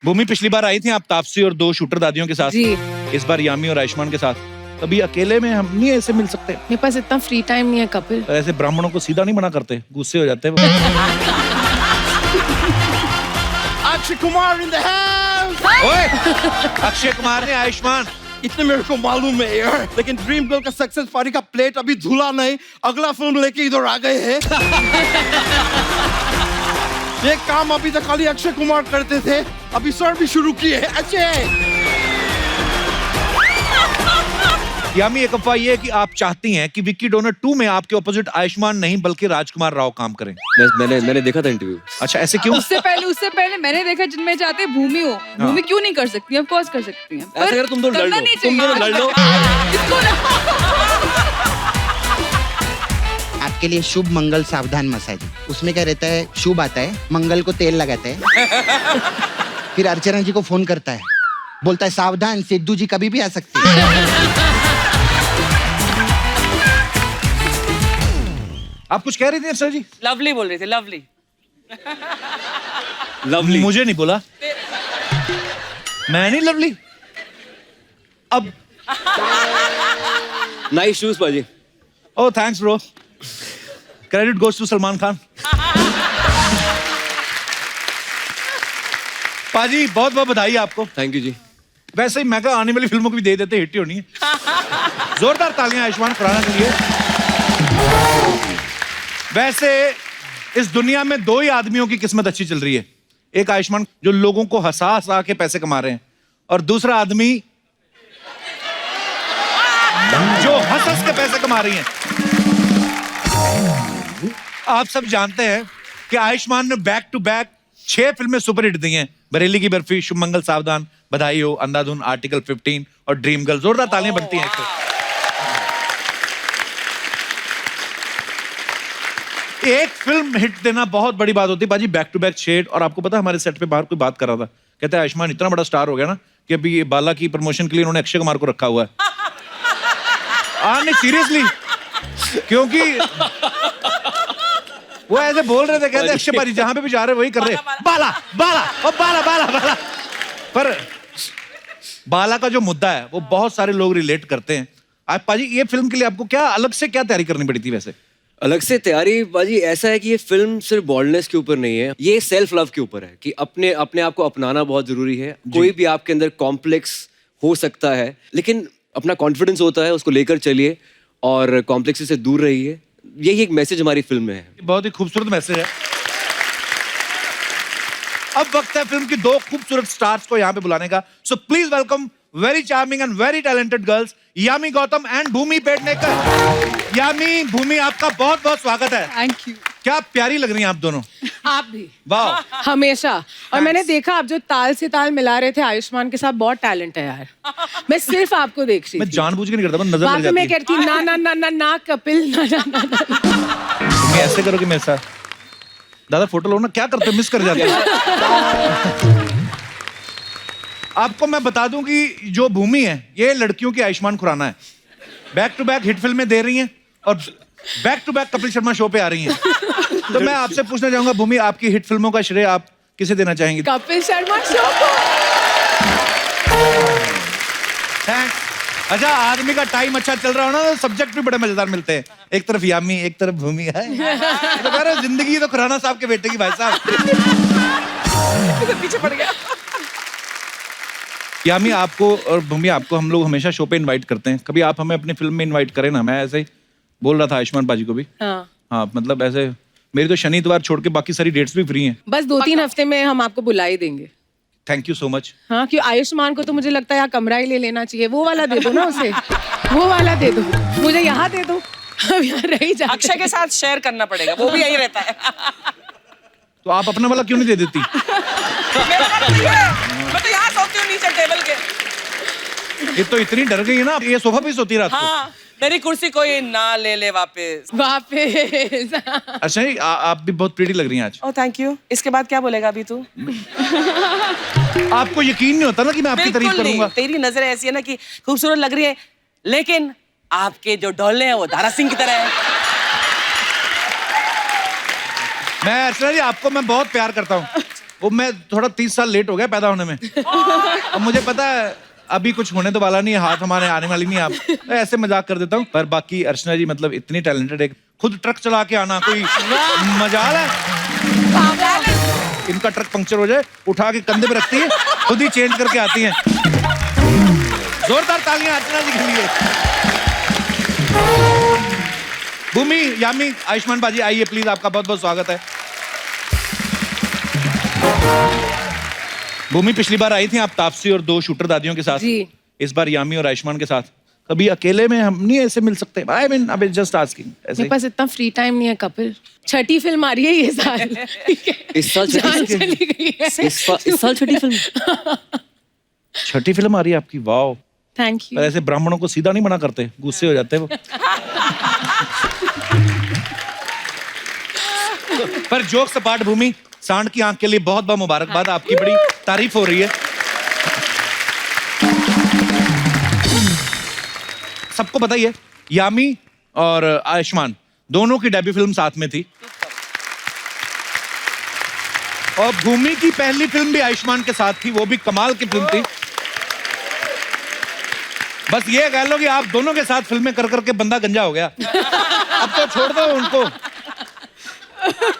भूमि पिछली बार आई थी आप तापसी और 2 शूटर दादियों के साथ। जी। इस बार यामी और आयुष्मान के साथ। कभी अकेले में हम नहीं ऐसे मिल सकते? मेरे पास इतना फ्री टाइम नहीं है कपिल। पर ऐसे ब्राह्मणों को सीधा नहीं मना करते, गुस्से हो जाते हैं वो। Akshay Kumar in the house. ओए, अक्षय कुमार ने आयुष्मान। इतने मेरे को मालूम है यार, लेकिन ड्रीम गर्ल का सक्सेस पार्टी का प्लेट अभी धुला नहीं, अगला फिल्म लेके इधर आ गए हैं। ये काम अभी तक खाली अक्षय कुमार करते थे, अभी सर भी शुरू किए हैं। अक्षय यामी, एक अफवाह ये है कि आप चाहती हैं कि विक्की डोनर 2 में आपके ऑपोजिट आयुष्मान नहीं बल्कि राजकुमार राव काम करें। मैंने देखा था इंटरव्यू। अच्छा, ऐसे क्यों? उससे पहले मैंने देखा जिनमें चाहते भूमि हो। भूमि क्यों नहीं कर सकती? ऑफ कोर्स कर सकती हैं। ऐसा अगर तुम दोनों लड़ लो, तुम दोनों लड़ लो। इसको ना आपके लिए शुभ मंगल सावधान मसाज। उसमें क्या रहता है, शुभ आता है, मंगल को तेल लगाता है। फिर अर्चना जी को फोन करता है, बोलता है सावधान सिद्धू जी कभी भी आ सकते हैं। आप कुछ कह रही थी अर्चना जी? लवली बोल रही थी, लवली। लवली मुझे नहीं बोला। मैं नहीं लवली। अब नाइस शूज पाजी। Oh thanks bro. Credit goes to Salman Khan. पाजी बहुत बहुत बधाई आपको। Thank you ji. वैसे ही मैं कहा आने वाली फिल्मों को भी दे देते, हिट ही होनी है। जोरदार तालियां आयुष्मान खुराना के लिए। वैसे इस दुनिया में 2 ही आदमियों की किस्मत अच्छी चल रही है। एक आयुष्मान जो लोगों को हंसा हंसा के पैसे कमा रहे हैं, और दूसरा आदमी जो हंस हंस के पैसे कमा रही हैं। आप सब जानते हैं कि आयुष्मान ने बैक टू बैक 6 फिल्में सुपरहिट दी हैं। बरेली की बर्फी, शुभ मंगल सावधान, बधाई हो, अंधाधुन, आर्टिकल 15 और ड्रीम गर्ल। जोरदार तालियां बनती हैं इसको। एक फिल्म हिट देना बहुत बड़ी बात होती है बाजी। Back to back shade. और आपको पता है हमारे सेट पे बाहर कोई बात कर रहा था, कहता है आयुष्मान इतना बड़ा स्टार हो गया ना कि अभी ये बाला की प्रमोशन के लिए उन्होंने अक्षय कुमार को रखा हुआ है। नहीं सीरियसली, क्योंकि वो ऐसे बोल रहे थे, कहते अक्षय पाजी जहां पे भी जा रहे वही कर रहे, बाला बाला और बाला बाला बाला। पर बाला का जो मुद्दा है वो बहुत सारे लोग रिलेट करते हैं। आज पाजी ये फिल्म के लिए आपको क्या अलग से क्या तैयारी करनी पड़ी थी? वैसे अलग से तैयारी बाजी ऐसा है कि ये फिल्म सिर्फ बॉल्डनेस के ऊपर नहीं है, ये सेल्फ लव के ऊपर है कि अपने आप को अपनाना बहुत जरूरी है। कोई भी आपके अंदर कॉम्प्लेक्स हो सकता है, लेकिन अपना कॉन्फिडेंस होता है, उसको लेकर चलिए और कॉम्प्लेक्स से दूर रहिए। यही एक मैसेज हमारी फिल्म में है। बहुत ही खूबसूरत मैसेज है। अब वक्त है फिल्म की 2 खूबसूरत स्टार्स को यहाँ पे बुलाने का। So please welcome very charming and very talented girls Yami Gautam and Bhumi Pednekar. Yami, Bhumi, आपका बहुत बहुत स्वागत है। Thank you. क्या प्यारी लग रही हैं आप दोनों। आप भी वाह। हमेशा। और मैंने देखा आप जो ताल से ताल मिला रहे थे आयुष्मान के साथ, बहुत टैलेंट है यार। मैं सिर्फ आपको देख रही मैं थी। जानबूझ के नहीं करता, मैं नजर लग बाद में जाती मैं है। कहती ना ना ना ना ना कपिल ना ना ना ना। तुम ऐसे करोगे मेरे साथ? दादा फोटो लो ना, क्या करते हो, मिस कर जाते हो। आपको मैं बता दूं कि जो भूमि है ये लड़कियों की आयुष्मान खुराना है। बैक टू बैक हिट फिल्में दे रही हैं और back to back Kapil Sharma show पे आ रही हैं। तो मैं आपसे पूछना चाहूंगा भूमि, आपकी हिट फिल्मों का श्रेय आप किसे देना चाहेंगे? कपिल शर्मा शो को। थैंक्स। अच्छा, आदमी का टाइम अच्छा चल रहा हो ना, सब्जेक्ट भी बड़े मजेदार मिलते हैं। एक तरफ यामी, एक तरफ भूमि है। तो कह रहे हो, जिंदगी तो खुराना साहब के बेटे की भाई साहब। पीछे पड़ गया। यामी, आपको और भूमि आपको हम लोग हमेशा शो पे इनवाइट करते हैं, कभी आप हमें अपनी फिल्म में इनवाइट करें ना। मैं ऐसे ही बोल रहा था आयुष्मान बाजी को भी। हाँ मतलब ऐसे मेरी तो शनि इतवार छोड़ के बाकी सारी डेट्स भी फ्री हैं। बस 2-3 हफ्ते में हम आपको बुला ही देंगे। Thank you so much. हाँ, क्यों आयुष्मान को तो मुझे लगता है यहाँ कमरा ही ले लेना चाहिए। वो वाला दे दो ना उसे, वो वाला दे दो, मुझे यहाँ दे दो, हम यहाँ रह जाते। अक्षय के साथ शेयर करना पड़ेगा, वो भी यही रहता है। तो आप अपना वाला क्यों नहीं दे देती? मैं तो यहाँ सोती हूँ नीचे टेबल के। ये तो इतनी डर गई है ना, ये सोफा पे सोती रात को। हाँ, मेरी कुर्सी कोई ना ले ले वापस। वापस। अच्छा ही आप भी बहुत प्रीटी लग रही हैं आज। Oh thank you. इसके बाद क्या बोलेगा अभी तू? आपको यकीन नहीं होता ना कि मैं आपकी तारीफ बिल्कुल करूंगा। नहीं। तेरी नजर ऐसी है ना कि खूबसूरत लग रही है, लेकिन आपके जो डोले हैं वो दारा सिंह की तरह है। मैं अर्चना जी आपको मैं बहुत प्यार करता हूँ। वो मैं थोड़ा 30 साल लेट हो गया पैदा होने में। अब मुझे पता है अभी कुछ होने तो वाला नहीं है, हाथ हमारे आने वाली नहीं है। आप मैं ऐसे मजाक कर देता हूँ, पर बाकी अर्चना जी मतलब इतनी टैलेंटेड है, खुद ट्रक चला के आना कोई मजाल है। इनका ट्रक पंक्चर हो जाए उठा के कंधे पे रखती है, खुद ही चेंज करके आती हैं। जोरदार तालियां अर्चना जी के लिए। भूमि, यामी, आयुष्मान बाजी आइए प्लीज, आपका बहुत बहुत स्वागत है। भूमि पिछली बार आई थी आप तापसी और 2 शूटर दादियों के साथ, जी। इस बार यामी और आयुष्मान के साथ। कभी अकेले में हम नहीं ऐसे मिल सकते? I mean I am just asking ऐसे। मेरे पास इतना फ्री टाइम नहीं है कपिल। छठी फिल्म आ रही है ये साल। इस साल जान चली गई है। इस साल छठी फिल्म। छठी फिल्म आ रही है आपकी, वाओ। थैंक पर यू। ऐसे ब्राह्मणों को सीधा नहीं मना करते, गुस्से हो जाते हैं वो। पर जोक सपाट भूमि, सांड की आंख के लिए बहुत बहुत मुबारकबाद, आपकी बड़ी तारीफ हो रही है। सबको बताइए यामी और आयुष्मान दोनों की डेब्यू फिल्म साथ में थी, और भूमि की पहली फिल्म भी आयुष्मान के साथ थी, वो भी कमाल की फिल्म थी। बस ये कह लो कि आप दोनों के साथ फिल्में कर करके बंदा गंजा हो गया। अब तो छोड़ दो उनको।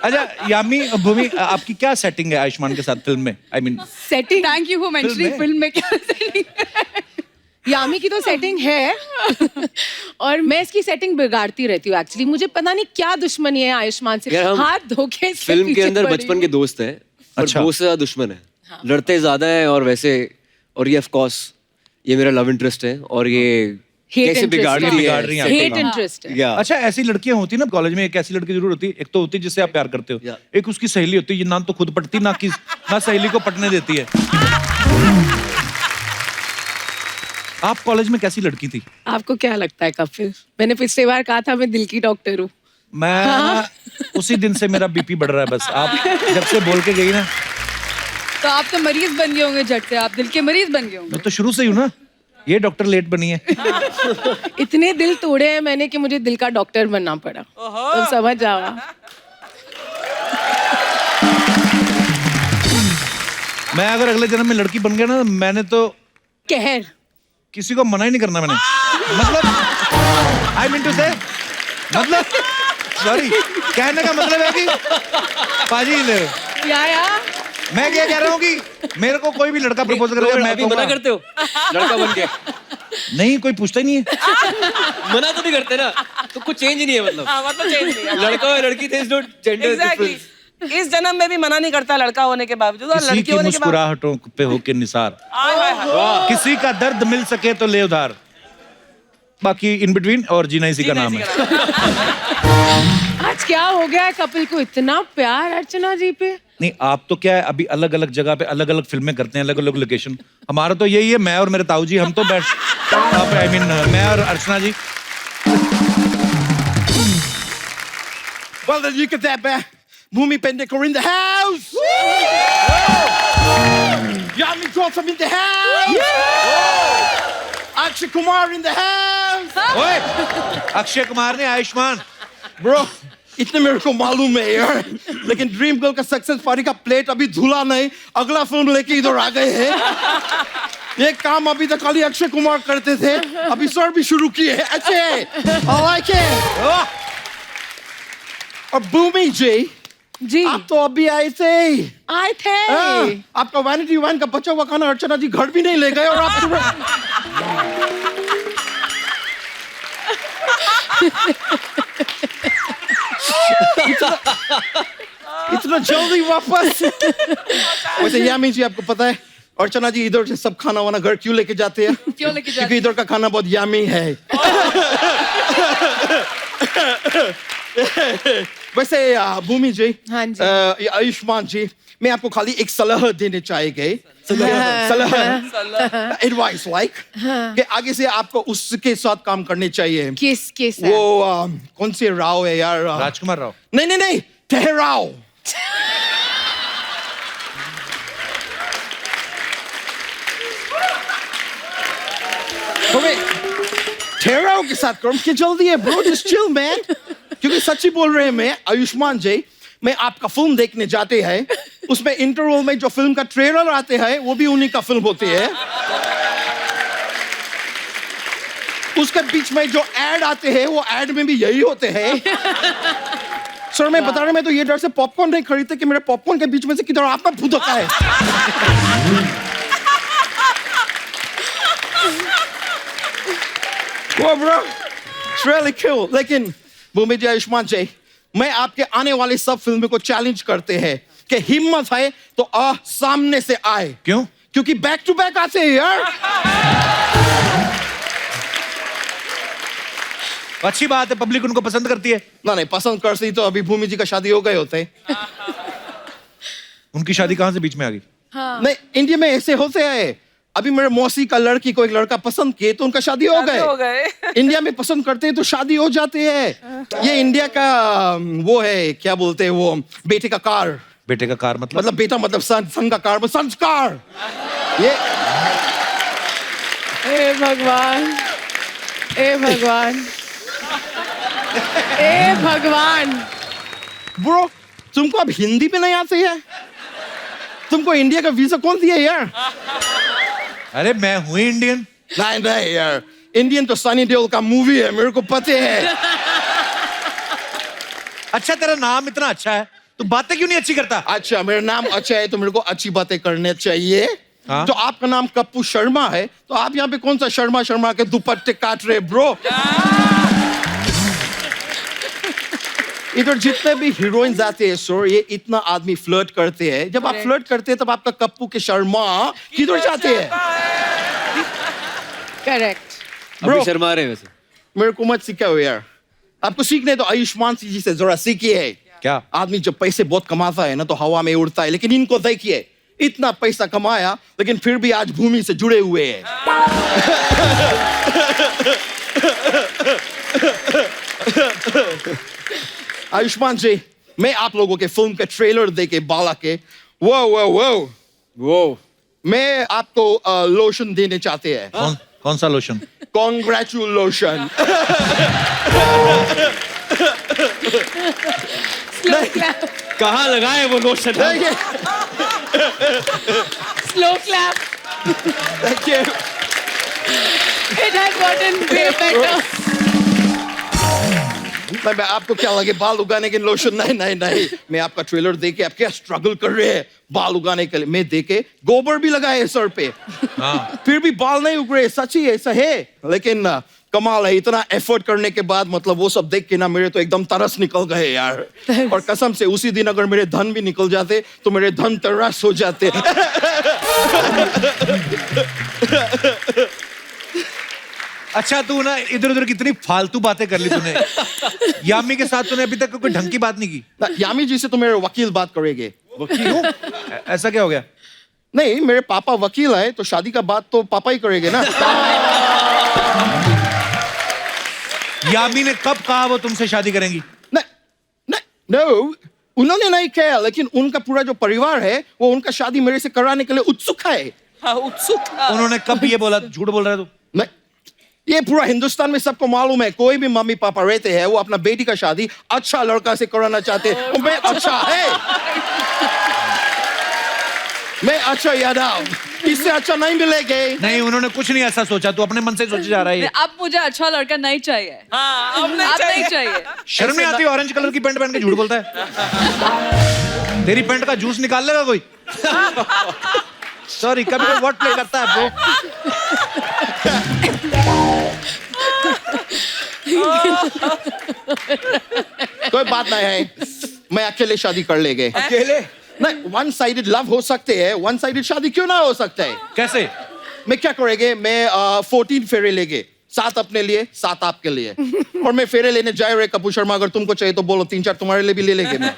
अच्छा यामी, भूमि, आपकी क्या सेटिंग है आयुष्मान के साथ फिल्म में? I mean setting. Thank you for mentioning film में क्या सेटिंग है। यामी की तो सेटिंग है और मैं इसकी सेटिंग बिगाड़ती रहती हूँ एक्चुअली। मुझे पता नहीं क्या दुश्मनी है आयुष्मान से, यार, हम हाथ धोके इसके फिल्म के पीछे अंदर पड़ी बचपन हूँ। के दोस्त हैं, और अच्छा। दोस्त से ज्यादा दुश्मन है। लड़ते ज्यादा है और वैसे, और ये ऑफ कोर्स ये मेरा लव इंटरेस्ट है, और ये Hate कैसे interest बिगाड़ है। रही बिगाड़ रही है। हैं। हेट इंटरेस्ट है। या अच्छा, ऐसी लड़कियां होती ना कॉलेज में, एक ऐसी लड़की जरूर होती है, एक तो होती है जिससे आप प्यार करते हो, या। एक उसकी सहेली होती है, ये ना तो खुद पटती ना सहेली को पटने देती है। आप कॉलेज में कैसी लड़की थी? आपको क्या लगता है कपिल? मैंने पिछली बार कहा था मैं दिल की डॉक्टर हूँ। मैं उसी दिन से मेरा बीपी बढ़ रहा है बस। आप जब से बोल के गई ना, तो आप तो मरीज बन गए होंगे झट से, आप दिल के मरीज बन गए होंगे। मैं तो शुरू से ही हूँ ना, ये डॉक्टर लेट बनी है। इतने दिल तोड़े हैं मैंने कि मुझे दिल का डॉक्टर बनना पड़ा। तो समझ जाओ। मैं अगर अगले जन्म में लड़की बन गया ना, मैंने तो कहर। किसी को मना ही नहीं करना मैंने। मतलब आई मीन टू से, मतलब सॉरी, कहने का मतलब है कि पाजी ले, या मैं क्या कह रहा हूँ कि मेरे को कोई भी लड़का प्रपोज करेगा, मैं अभी मना कहूँगा करते हो लड़का बन के? नहीं, कोई पूछता ही नहीं है। मना तो नहीं करते ना, तो कुछ चेंज ही नहीं है मतलब। हाँ, मतलब change नहीं है। लड़का और लड़की थे, is not gender Exactly. Difference. इस जन्म में भी मना नहीं करता लड़का होने के बावजूद, और किसी लड़की की होने के बावजूद। मुस्कुराहटों पे होके निसार, आय, हाय, हाय। किसी का दर्द मिल सके तो ले उधार, बाकी इन बिटवीन और जीना इसी का नाम है। आज क्या हो गया है कपिल को इतना प्यार अर्चना जी पे? नहीं, आप तो क्या है, अभी अलग अलग जगह पे अलग अलग फिल्में करते हैं, अलग अलग लोकेशन। हमारा तो यही है, मैं और मेरे ताऊ जी, हम तो बैठ आई मीन मैं और अर्चना जी। Well, then you get that back. Bhumi Pendekar in the house. Yami Gautam in the house. Akshay Kumar in the house. ओए, अक्षय कुमार ने आयुष्मान। Bro, इतने मेरे को मालूम है यार, लेकिन ड्रीम गर्ल का सक्सेस पार्टी का प्लेट अभी धुला नहीं, अगला फिल्म लेके इधर आ गए हैं। ये काम अभी तक खाली अक्षय कुमार करते थे, अभी सर भी शुरू किए हैं। अच्छे, I like it. और भूमि जी, आप तो अभी आए थे। आए थे। आपका वैनिटी वैन का बचा हुआ खाना अर्चना जी घर भी नहीं ले गए, और आप इतना जल्दी वापस। वैसे यामी जी, आपको पता है अर्चना जी इधर से सब खाना वाना घर क्यों लेके जाते हैं? क्यों लेके जाते क्योंकि इधर का खाना बहुत यामी है। वैसे भूमि जी, हाँ जी। आयुष्मान जी, मैं आपको खाली एक सलाह देने चाहिए। सलाह, एडवाइस लाइक, कि आगे से आपको उसके साथ काम करने चाहिए। किसके साथ? वो कौन से राव है यार? राजकुमार राव। नहीं, ठहराओ। ठहराओ के साथ करो, क्या जल्दी है ब्रो? Just chill man. क्योंकि सच्ची बोल रहे हैं मैं, आयुष्मान जी, मैं आपका फिल्म देखने जाते हैं, उसमें इंटरवल में जो फिल्म का ट्रेलर आते हैं वो भी उन्हीं का फिल्म होती है। उसके बीच में जो एड आते हैं वो एड में भी यही होते हैं। सर मैं बता रहा, मैं तो ये डर से पॉपकॉर्न नहीं खरीदते कि मेरे पॉपकॉर्न के बीच में से किधर आपका भूतका है। वो ब्रो, it's really cool। लेकिन भूमि जी, आयुष्मान जी, मैं आपके आने वाली सब फिल्मों को चैलेंज करते हैं कि हिम्मत है तो सामने से आए। क्यों? क्योंकि बैक टू बैक आते हैं यार। अच्छी बात है, पब्लिक उनको पसंद करती है। ना नहीं, पसंद करती तो अभी भूमि जी का शादी हो गए होते। उनकी शादी कहाँ से बीच में आ गई? नहीं, इंडिया में ऐसे होते हैं। अभी मेरे मौसी का लड़की को एक लड़का पसंद किए तो उनका शादी हो गए। इंडिया में पसंद करते हैं तो शादी हो जाती है। ये इंडिया का वो है, क्या बोलते हैं वो, बेटे का कार। बेटे का कार मतलब बेटा मतलब सन, सन का कार, संस्कार। ये ए भगवान, ए भगवान, ए भगवान। ब्रो, तुमको अब हिंदी भी नहीं आती है? तुमको इंडिया का वीजा कौन दिया यार? अरे मैं हूं इंडियन। नहीं नहीं यार, इंडियन तो सनी देओल का मूवी है, मेरे को पता है। अच्छा, तेरा नाम इतना अच्छा है, तू बातें क्यों नहीं अच्छी करता? अच्छा, मेरा नाम अच्छा है तो मेरे को अच्छी बातें करने चाहिए। हाँ? तो आपका नाम कप्पू शर्मा है तो आप यहाँ पे कौन सा शर्मा शर्मा के दुपट्टे काट रहे ब्रो? इधर जितने भी हीरोइंस आते हैं सर, ये इतना आदमी फ्लर्ट करते हैं। जब आप फ्लर्ट करते हैं तब आपका कप्पू के शर्मा किधर जाते हैं? करेक्ट। अभी शर्मा रहे वैसे। मेरे को मत सिखाओ यार। आपको सीखने तो आयुष्मान जी से जरा सीखिए। क्या? आदमी जब पैसे बहुत कमाता है ना तो हवा में उड़ता है, लेकिन इनको देखिए, इतना पैसा कमाया लेकिन फिर भी आज भूमि से जुड़े हुए हैं। आयुष्मान जी, मैं आप लोगों के फिल्म के ट्रेलर देके बाला के वो मैं आपको लोशन देने चाहते हैं। कौन सा लोशन? कॉन्ग्रेचुलेशन। कहाँ लगाए वो lotion? Slow clap. Thank you। It has gotten way better. मैं आपको क्या लगे बाल उगाने के लोशन? नहीं नहीं नहीं, मैं आपका ट्रेलर देखे आप क्या स्ट्रगल कर रहे हैं बाल उगाने के लिए, मैं देखे गोबर भी लगाए सर पे, फिर भी बाल नहीं उग रहे। सच ही ऐसा है, लेकिन कमाल है, इतना एफर्ट करने के बाद मतलब वो सब देख के ना मेरे तो एकदम तरस निकल गए यार। और कसम से उसी दिन अगर मेरे धन भी निकल जाते तो मेरे धन तरस हो जाते। अच्छा, तू ना इधर उधर कितनी फालतू बातें कर ली तूने। यामी के साथ तूने अभी तक कोई ढंग की बात नहीं की। यामी जी से तो मेरे वकील बात करेंगे। क्यों? ऐसा क्या हो गया? नहीं, मेरे पापा वकील है तो शादी का बात तो पापा ही करेंगे ना। यामी ने कब कहा वो तुमसे शादी करेंगी? नो, उन्होंने नहीं कहा, लेकिन उनका पूरा जो परिवार है वो उनका शादी मेरे से कराने के लिए उत्सुक है। उत्सुक। उन्होंने कब ये बोला? झूठ बोल रहा है तू। नहीं, ये पूरा हिंदुस्तान में सबको मालूम है, कोई भी मम्मी पापा रहते हैं वो अपना बेटी का शादी अच्छा लड़का से कराना चाहते हैं। मैं अच्छा है, मैं अच्छा यादव, इससे अच्छा नहीं मिलेगा। नहीं, उन्होंने कुछ नहीं ऐसा सोचा, तू अपने मन से सोचे जा रहा है। अब मुझे अच्छा लड़का नहीं चाहिए। हाँ, अब अब नहीं चाहिए। शर्म नहीं आती? ऑरेंज कलर की पैंट पहन के झूठ बोलता है। तेरी पैंट का जूस निकाल लेगा कोई? सॉरी, कभी कोई वर्ड प्ले करता है ब्रो। कोई बात नहीं है, मैं अकेले शादी कर लेंगे। अकेले? नहीं, वन साइडेड लव हो सकते हैं, वन साइडेड शादी क्यों ना हो सकता है? कैसे? मैं क्या करेंगे, मैं 14 फेरे लेंगे, 7 अपने लिए 7 आपके लिए। और मैं फेरे लेने जा रहे कपूर शर्मा, अगर तुमको चाहिए तो बोलो, 3-4 तुम्हारे लिए भी ले लेंगे मैं।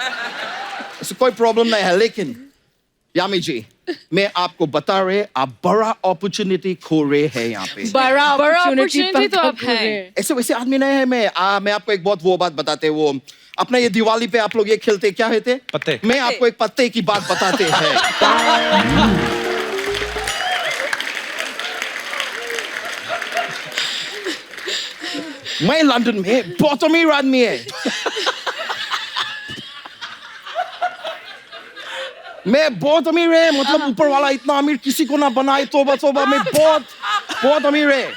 इससे कोई प्रॉब्लम नहीं है। लेकिन यामी जी, मैं आपको बता रहे, आप बड़ा अपॉर्चुनिटी खो रहे हैं यहाँ पे। बड़ा opportunity तो आप हैं। ऐसे वैसे आदमी नहीं है मैं आपको एक बहुत वो बात बताते, वो अपना ये दिवाली पे आप लोग ये खेलते क्या कहते? पत्ते। मैं आपको एक पत्ते की बात बताते हैं। मैं लंदन में बहुत अमीर आदमी है। मैं बहुत अमीर है, मतलब ऊपर वाला इतना अमीर किसी को ना बनाए, तोबा तोबा, मैं बहुत बहुत अमीर है।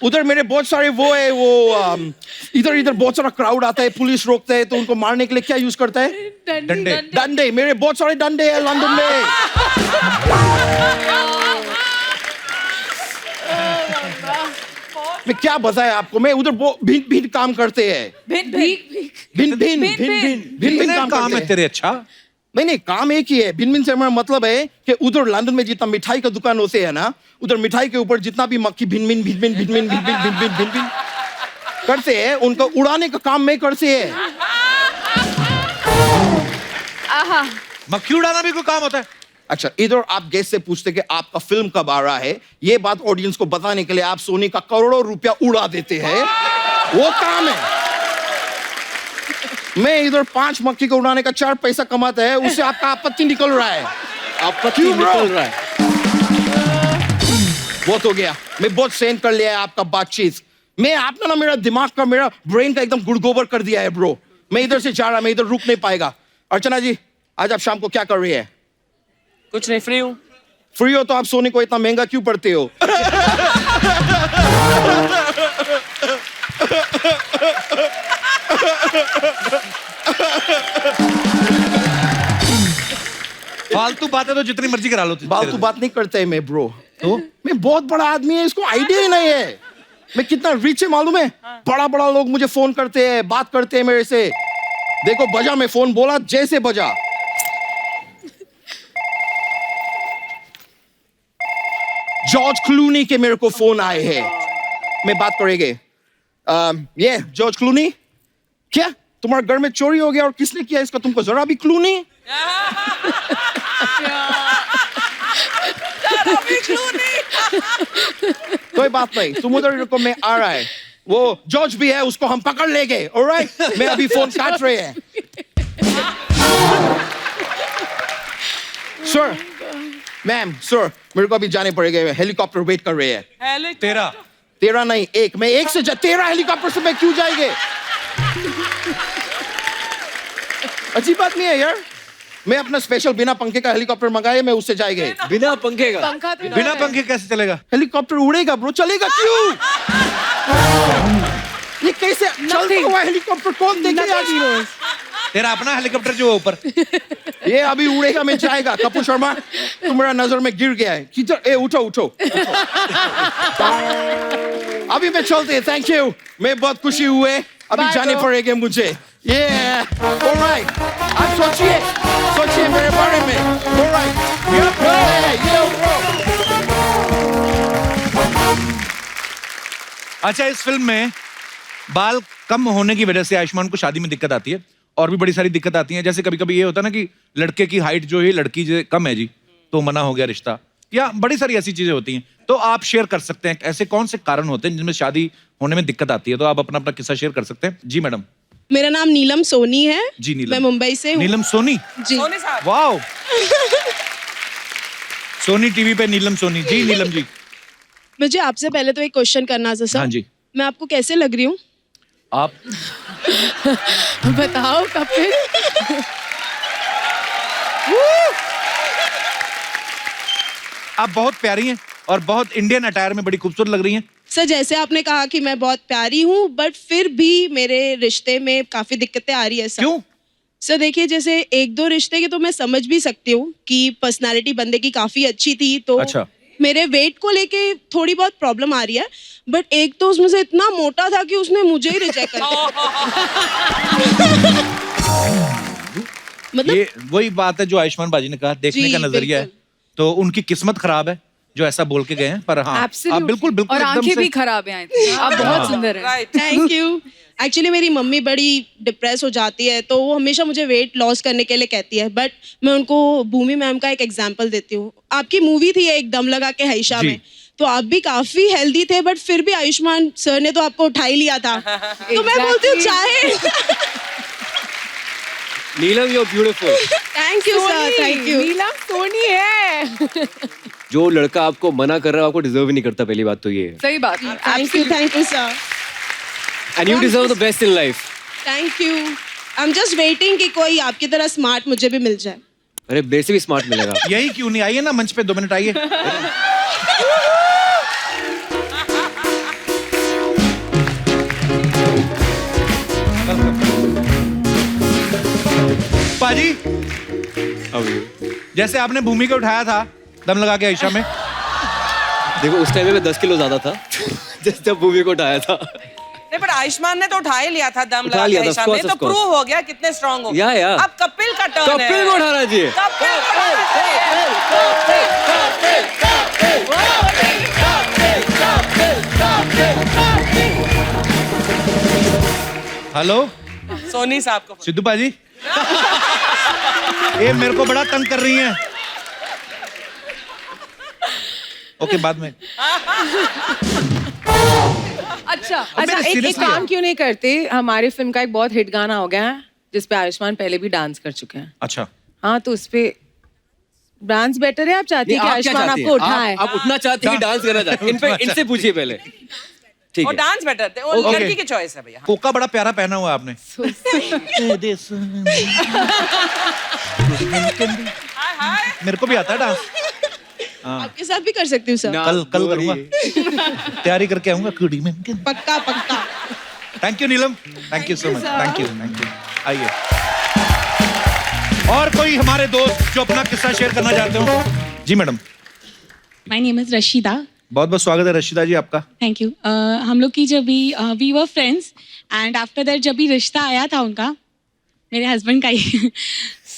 उधर मेरे बहुत सारे वो है, वो इधर इधर बहुत सारा क्राउड आता है, पुलिस रोकते है, तो उनको मारने के लिए क्या यूज करता है? डंडे। डंडे। मेरे बहुत सारे डंडे हैं लंदन में। मैं क्या बताया आपको, मैं उधर भिन्न भिन्न काम करते हैं, भिन्न कितने काम है तेरे? अच्छा, नहीं काम एक ही है। भिन्न भिन्न से हमारा मतलब है कि उधर लंदन में जितना मिठाई का दुकान होते हैं ना, उधर मिठाई के ऊपर जितना भी मक्खी भिन्न भिन्न करते हैं, उनको उड़ाने का काम मैं करते हैं। मक्खी उड़ाना भी कोई काम होता है? अच्छा, इधर आप गेस्ट से पूछते कि आपका फिल्म कब आ रहा है, ये बात ऑडियंस को बताने के लिए आप सोनी का करोड़ों रुपया उड़ा देते हैं, वो काम है। मैं इधर 5 मक्खी को उड़ाने का 4 पैसा कमाता है, उससे आपका आपत्ति निकल रहा है। आपत्ति निकल रहा है। बहुत हो गया, मैं बहुत सहन कर लिया है आपका बातचीत। मैं आपने ना मेरा दिमाग का, मेरा ब्रेन का एकदम गुड़गोबर कर दिया है ब्रो। मैं इधर से जा रहा, मैं इधर रुक नहीं पाएगा। अर्चना जी, आज आप शाम को क्या कर रही है? कुछ नहीं, फ्री हूँ। फ्री हो तो आप सोनी को इतना महंगा क्यों पड़ते हो? फालतू बातें तो जितनी मर्जी करा लो। फालतू बात नहीं करते है मैं ब्रो। तो मैं बहुत बड़ा आदमी है, इसको आइडिया ही नहीं है मैं कितना रिच है मालूम है। बड़ा बड़ा लोग मुझे फोन करते हैं, बात करते हैं मेरे से। देखो बजा, मैं फोन बोला जैसे बजा। जॉर्ज क्लूनी के मेरे को फोन आए हैं, मैं बात करेंगे। ये जॉर्ज क्लूनी, क्या तुम्हारे घर में चोरी हो गया और किसने किया इसका तुमको जरा भी क्लू नहीं? कोई बात नहीं, तुम उधर रुको, मैं आ रहा है। वो जॉर्ज भी है, उसको हम पकड़ लेंगे। ऑलराइट, मैं अभी फोन काट रहे हैं। सर, मैम, सर, मेरे को अभी जाने पड़ेगा, हेलीकॉप्टर वेट कर रहे हैं। तेरा नहीं, एक। मैं एक से 13 हेलीकॉप्टर से मैं क्यों जाएंगे? अच्छी बात नहीं है यार। मैं अपना स्पेशल बिना पंखे का हेलीकॉप्टर मंगाए, मैं उससे जाएंगे। बिना पंखे का? बिना पंखे कैसे चलेगा? हेलीकॉप्टर उड़ेगा ब्रो, चलेगा क्यों? ये कैसे चलता हुआ हेलीकॉप्टर कौन देखेगा? तेरा अपना हेलीकॉप्टर जो है ऊपर। ये अभी उड़ेगा, मैं जाएगा। कपूर शर्मा, तुम्हारा नजर में गिर गया है, किधर? ए उठो उठो, अभी मैं चलते हैं। थैंक यू, मैं बहुत खुशी हुए, अभी जाने पड़ेंगे मुझे। ये ऑलराइट, आप सोचिए मेरे बारे में। ऑलराइट, अच्छा, इस फिल्म में बाल कम होने की वजह से आयुष्मान को शादी में दिक्कत आती है, और भी बड़ी सारी दिक्कत आती है। जैसे कभी कभी ये होता है ना कि लड़के की हाइट जो है, लड़की जो कम है जी, तो मना हो गया रिश्ता, या बड़ी सारी ऐसी चीजें होती हैं। तो आप शेयर कर सकते हैं ऐसे कौन से कारण होते हैं जिनमें शादी होने में दिक्कत आती है, तो आप अपना अपना किस्सा शेयर कर सकते हैं। जी मैडम। मेरा नाम नीलम सोनी है। जी नीलम। मैं मुंबई से हूँ। नीलम Soni ji. Wow. Sony TV पे नीलम सोनी। जी नीलम जी। मुझे आपसे पहले तो एक क्वेश्चन करना था सर। हाँ जी। मैं आपको कैसे लग रही हूँ? आप बताओ कपिल। आप बहुत प्यारी हैं और बहुत इंडियन अटायर में बड़ी खूबसूरत लग रही हैं। सर, जैसे आपने कहा कि मैं बहुत प्यारी हूँ, बट फिर भी मेरे रिश्ते में काफी दिक्कतें आ रही है सर। क्यों? सर देखिए, जैसे 1-2 रिश्ते के तो मैं समझ भी सकती हूँ कि पर्सनालिटी बंदे की काफी अच्छी थी, तो अच्छा। मेरे वेट को लेके थोड़ी बहुत प्रॉब्लम आ रही है। बट एक तो उसमें से इतना मोटा था कि उसने मुझे ही रिजेक्ट कर दिया। मतलब ये वही बात है जो आयुष्मान बाजी ने कहा, देखने जी, का नजरिया है। बिल्कुल। तो उनकी किस्मत खराब है जो ऐसा बोल के गए हैं, पर हाँ आप बिल्कुल बिल्कुल और एकदम आंखें से- भी खराब हैं, आप बहुत सुंदर हैं। Thank you. एक्चुअली मेरी मम्मी बड़ी डिप्रेस हो जाती है, तो वो हमेशा मुझे वेट लॉस करने के लिए कहती है, बट मैं उनको भूमि मैम का एक एग्जांपल देती हूँ। आपकी मूवी थी एक दम लगा के हैशा जी। में, तो आप भी काफी हेल्दी थे, बट फिर भी आयुष्मान सर ने तो आपको उठा ही लिया था। तो मैं बोलती हूँ चाहे Neelam, you are beautiful. Thank you sir, thank you. Neelam Soni है। जो लड़का आपको मना कर रहा है आपको डिजर्व ही नहीं करता, पहली बात तो ये है। सही बात है। Thank you sir. And you deserve the best in life. Thank you. I am just waiting कि कोई आपकी तरह स्मार्ट मुझे भी मिल जाए। अरे मेरे से भी स्मार्ट मिलेगा। यही क्यों नहीं, आइए ना मंच पे 2 मिनट आइए। पाजी जैसे आपने भूमि को उठाया था दम लगा के आयशा में, देखो उस टाइम में मैं 10 किलो ज्यादा था जब मूवी को उठाया था। नहीं पर आयुष्मान ने तो उठा ही लिया था दम उठा लगा के लिया था, आयशा of में, course, तो of course. प्रूव हो गया कितने स्ट्रांग हो। या अब कपिल का टर्न है। कपिल को उठाना चाहिए। कपिल को हेलो सोनी साहब को सिद्धू पाजी, ये मेरे को बड़ा तंग कर रही हैं। ओके बाद में। अच्छा मेरे एक seriously काम है। क्यों नहीं करते, हमारे फिल्म का एक बहुत हिट गाना हो गया है जिसपे आयुष्मान पहले भी डांस कर चुके हैं। अच्छा हाँ तो उसपे डांस बेटर है, आप चाहती ये हैं कि आप क्या आयुष्मान चाहती आपको हैं? उठाए? आप उठना चाहते हैं कि डांस करना चाहते हैं? इनसे पूछिए पहले। ठीक वो है। डांस बेटर थे, वो Okay. लड़की की चॉइस है भैया। कोका बड़ा प्यारा पहना हुआ है आपने। हाय हाय। मेरे को भी आता है डांस, आपके साथ भी कर सकती हूँ सर। कल करूंगा, तैयारी करके आऊंगा कुड़ी में। पक्का पक्का। Thank you Neelam, thank you so much, thank you. आइए और कोई हमारे दोस्त जो अपना किस्सा शेयर करना चाहते हो। जी madam. My name is Rashida. बहुत बहुत स्वागत है रशीदा जी आपका। Thank you. हम लोग की जब भी we were friends and after that जब भी रिश्ता आया था उनका, मेरे हस्बैंड का ही।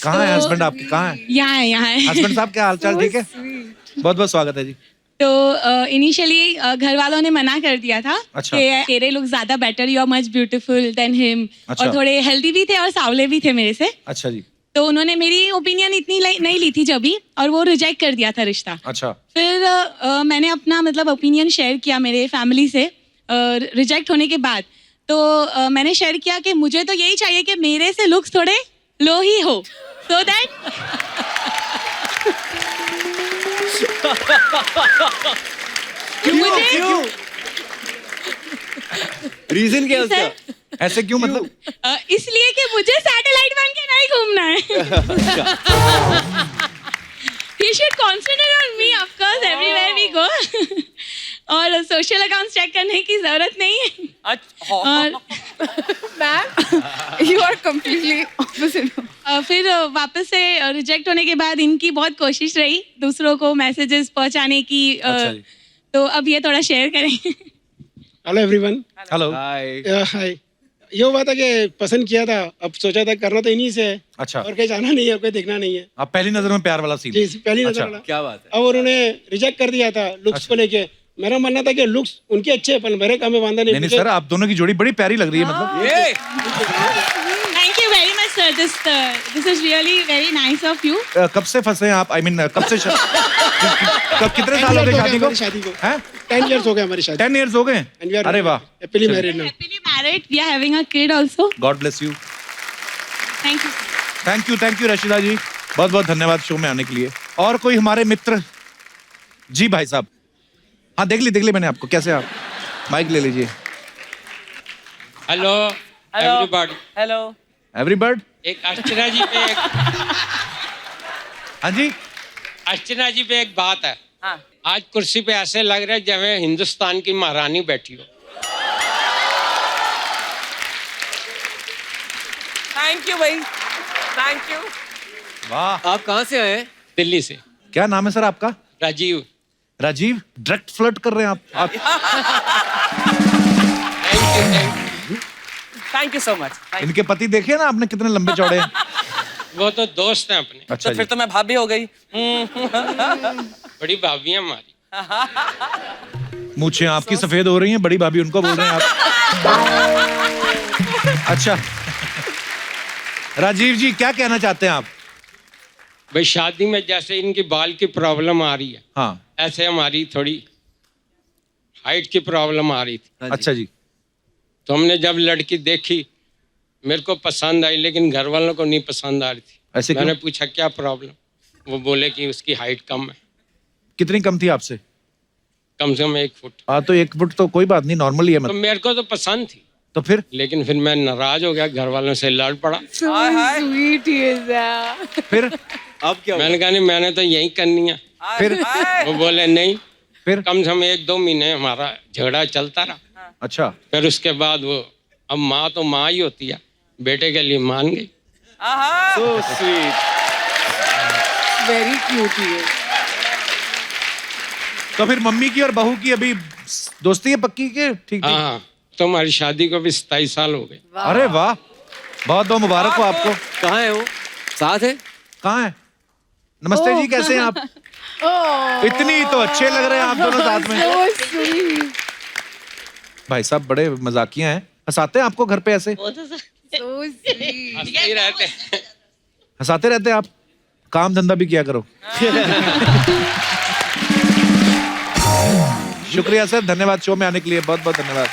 कहाँ है हस्बैंड आपके, कहाँ है? यहाँ है। हस्बैंड साहब क्या हालचाल, ठीक है? बहुत बहुत स्वागत है जी। तो इनिशियली घर वालों ने मना कर दिया था अच्छा। कि तेरे लोग ज्यादा better, you are much beautiful than him, अच्छा। और थोड़े हेल्दी भी थे और सावले भी थे मेरे से। अच्छा जी। तो उन्होंने मेरी ओपिनियन इतनी नहीं ली थी जब भी, और वो रिजेक्ट कर दिया था रिश्ता। अच्छा फिर मैंने अपना मतलब ओपिनियन शेयर किया मेरे फैमिली से रिजेक्ट होने के बाद। तो मैंने शेयर किया कि मुझे तो यही चाहिए कि मेरे से लुक्स थोड़े लो ही हो, सो दैट मुझे रीजन क्या है उसका? ऐसे क्यों मतलब? इसलिए कि मुझे सैटेलाइट बन के नहीं घूमना है। He should concentrate on me, of course, everywhere we go. और सोशल अकाउंट चेक करने की जरूरत नहीं है। अच्छा। और ma'am you are completely opposite. फिर वापस से रिजेक्ट होने के बाद इनकी बहुत कोशिश रही दूसरों को मैसेजेस पहुंचाने की। अच्छा जी। तो अब ये थोड़ा शेयर करेंगे। Hello everyone. हेलो। हाय। ये हुआ था कि पसंद किया था, अब सोचा था करना तो इन्हीं से है। अच्छा। और कहीं जाना नहीं है, और कहीं देखना नहीं है। आप पहली नजर में प्यार वाला सीन। जी पहली नजर अच्छा। वाला। क्या बात है। अब उन्होंने रिजेक्ट कर दिया था लुक्स को लेके। मेरा मानना था कि लुक्स उनके अच्छे हैं, पर मेरे काम में बांधा नहीं। नहीं सर, आप दोनों की जोड़ी बड़ी प्यारी लग रही है मतलब। ये thank you very much sir, this is really very nice of you. कब से फंसे हैं आप? आई मीन कब से कितने साल हो गए शादी को? शादी को हैं? 10 years हो गए हमारी शादी। 10 years हो गए? And we are अरे वाह, happily married now. Happily married, we are having a kid also. God bless you. Thank you. Thank you Rashida ji, बहुत बहुत धन्यवाद शो में आने के लिए। और कोई हमारे मित्र? जी भाई साहब। हाँ देख ली मैंने आपको। कैसे आप? माइक ले लीजिए। Hello everybody. हेलो। एवरीबर्ड। एक अर्चना जी पे एक हाँ जी। अर्चना जी पे एक बात है। हाँ। आज कुर्सी पे ऐसे लग रहा है जैसे हिंदुस्तान की महारानी बैठी हो। थैंक यू भाई, थैंक यू। वाह। आप कहाँ से आए हैं? दिल्ली से। क्या नाम है सर आपका? राजीव। राजीव। डायरेक्ट फ्लर्ट कर रहे हैं आप। Thank you so much. इनके पति देखे ना आपने कितने लंबे चौड़े हैं? वो तो दोस्त हैं अपने। अच्छा तो फिर जी। तो मैं भाभी हो गई। बड़ी भाभी है हमारी। मूछें आपकी सफेद हो रही हैं, बड़ी भाभी उनको बोल रहे हैं आप। अच्छा राजीव जी, क्या कहना चाहते हैं आप? भाई शादी में जैसे इनकी बाल की प्रॉब्लम आ रही है, हाँ। ऐसे हमारी थोड़ी हाइट की प्रॉब्लम आ रही थी। अच्छा जी। तो हमने जब लड़की देखी मेरे को पसंद आई, लेकिन घर वालों को नहीं पसंद आ रही थी। ऐसे क्यों? मैंने पूछा क्या प्रॉब्लम, वो बोले कि उसकी हाइट कम है। कितनी कम थी आपसे? कम से कम 1 फुट। हाँ तो 1 फुट तो कोई बात नहीं, नॉर्मल ही है तो मतलब। मेरे को तो पसंद थी, तो फिर? लेकिन फिर मैं नाराज हो गया, घर वालों से लड़ पड़ा। हाय हाय। Sweet he is. फिर अब क्या मैंने कहा नहीं मैंने तो यही करनी है। फिर वो बोले नहीं, फिर कम से कम 1-2 महीने हमारा झगड़ा चलता रहा। अच्छा, फिर उसके बाद वो, अब माँ तो माँ ही होती है, बेटे के लिए मान गई। So sweet. वेरी क्यूट ही है। तो फिर मम्मी की और बहू की अभी दोस्ती है पक्की के? ठीक हाँ ठीक। हाँ, तो हमारी शादी को भी 27 साल हो गए। अरे वाह, बहुत बहुत मुबारक हो आपको। कहाँ है वो? साथ है? कहाँ है? नमस्ते जी, कैसे हैं आप? इतनी तो अच्छे लग रहे हैं आप दोनों साथ में। So sweet. भाई साहब बड़े मजाकिया हैं। हंसाते हैं आपको घर पे ऐसे? So sweet. हंसते ही रहते हैं। हंसाते रहते हैं आप? काम धंधा भी किया करो। शुक्रिया सर, धन्यवाद शो में आने के लिए, बहुत बहुत धन्यवाद।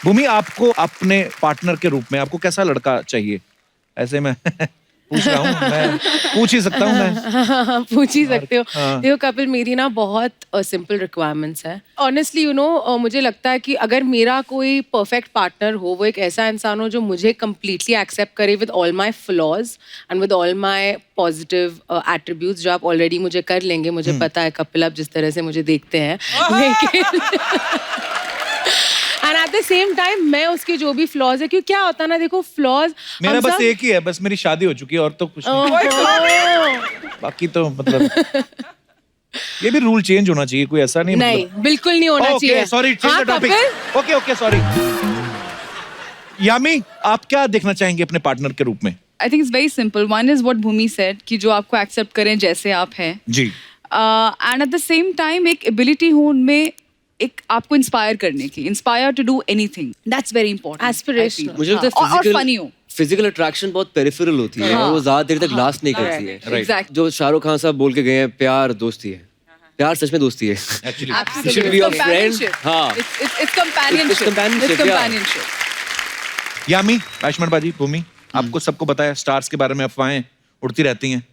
भूमि, आपको अपने पार्टनर के रूप में आपको कैसा लड़का चाहिए? ऐसे मैं पूछ रहा हूँ, मैं पूछ ही सकता हूँ मैं। पूछ ही सकते हो। हाँ। देखो कपिल, मेरी ना बहुत सिंपल रिक्वायरमेंट्स है ऑनेस्टली। मुझे लगता है कि अगर मेरा कोई परफेक्ट पार्टनर हो, वो एक ऐसा इंसान हो जो मुझे कम्प्लीटली एक्सेप्ट करे with all my flaws and with all my positive attributes, जो आप ऑलरेडी मुझे कर लेंगे। मुझे पता है कपिल, आप जिस तरह से मुझे देखते हैं, लेकिन and at the same time मैं उसके जो भी फ्लॉज है, क्योंकि क्या होता है ना, देखो फ्लॉज मेरा बस एक ही है, बस मेरी शादी हो चुकी है और तो कुछ नहीं। बाकी तो मतलब ये भी रूल चेंज होना चाहिए, कोई ऐसा नहीं नहीं, बिल्कुल नहीं होना चाहिए। Sorry, change the topic. Okay sorry. Yami, आप क्या देखना चाहेंगे अपने पार्टनर के रूप में? I think it's very simple. One is what Bhumi said कि जो आपको एक्सेप्ट करें जैसे आप हैं, जी। And at the same time एक एबिलिटी हो उनमें, एक आपको इंस्पायर करने की, inspire to do anything, that's very important. Aspirational. मुझे लगता है और फनी हो। फिजिकल अट्रैक्शन बहुत पेरिफेरल होती है और वो ज्यादा देर तक लास्ट नहीं करती है। Exactly. जो शाहरुख खान साहब बोल के गए हैं, प्यार दोस्ती है। प्यार सच में दोस्ती है। Actually You should be a friend. हाँ। It's companionship. It's companionship, It's yeah. companionship. यामी, आयुष्मान बाजी, भूमि, आपको सबको पता है स्टार्स के बारे में अफवाहें उड़ती रहती हैं,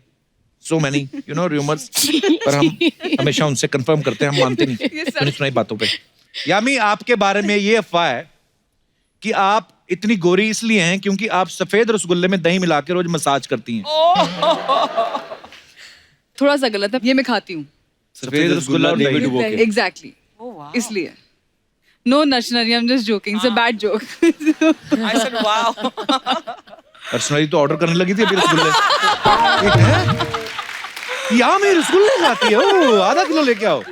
सो मैनी रूमर्स, पर हम हमेशा उनसे कंफर्म करते हैं, हम मानते नहीं सुनी सुनाई बातों पे। यामी, आपके बारे में ये अफवाह है कि आप इतनी गोरी इसलिए हैं क्योंकि आप सफेद रसगुल्ले में दही मिला के रोज मसाज करती हैं। थोड़ा सा गलत है, ये मैं खाती हूँ। सफेद रसगुल्ला और दही डुबो के। Exactly. इसलिए। No, Narshana, I'm just joking. It's a bad joke. I said wow. Personally तो ऑर्डर करने लगी थी अभी रसगुल्ले। यहाँ में रसगुल्ले खाती है, ओ आधा किलो लेके आओ।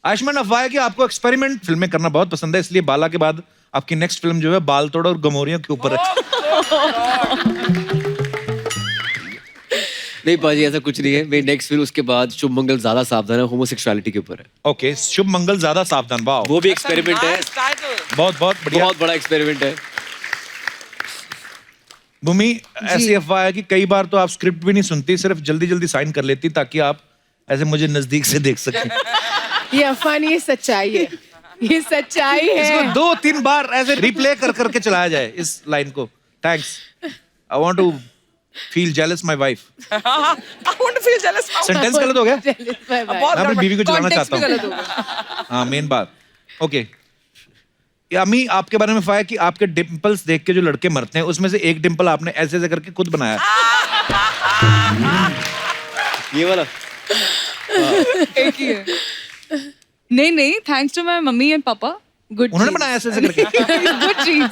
आयुष्मान, अफवाह है कि आपको एक्सपेरिमेंट फिल्में करना बहुत पसंद है, इसलिए बाला के बाद आपकी नेक्स्ट फिल्म जो है बाल तोड़ और गमोरियों के ऊपर है। नहीं पाजी, ऐसा कुछ नहीं है। मेरी नेक्स्ट फिल्म उसके बाद शुभ मंगल ज्यादा सावधान है, होमोसेक्सुअलिटी के ऊपर है। ओके, शुभ मंगल ज्यादा सावधान, वाह, वो भी एक्सपेरिमेंट है। Nice title. बहुत बहुत बढ़िया। बहुत बड़ा एक्सपेरिमेंट है। भूमि, ऐसी अफवाह है कि कई बार तो आप स्क्रिप्ट भी नहीं सुनती, सिर्फ जल्दी जल्दी साइन कर लेती ताकि आप ऐसे मुझे नजदीक से देख सकें। ये अफवाह नहीं, ये सच्चाई है। ये सच्चाई इसको है। 2-3 बार ऐसे रिप्ले कर करके चलाया जाए इस लाइन को। Thanks, I want to feel jealous my wife. I want to feel jealous. Sentence गलत हो गया? Bye bye. बहुत मैं अपनी बीवी को जलाना Context चाहता भी गलत हूँ। होगा। हाँ, मेन बात। ओके, यामी, आपके बारे में अफवाह है कि आपके डिंपल्स देख के जो लड़के मरते हैं, उसमें से एक डिंपल आपने ऐसे ऐसे करके खुद बनाया। ये वाला एक ही है। नहीं, thanks to my mummy and papa. Good. उन्होंने बनाया ऐसे ऐसे करके। Good genes.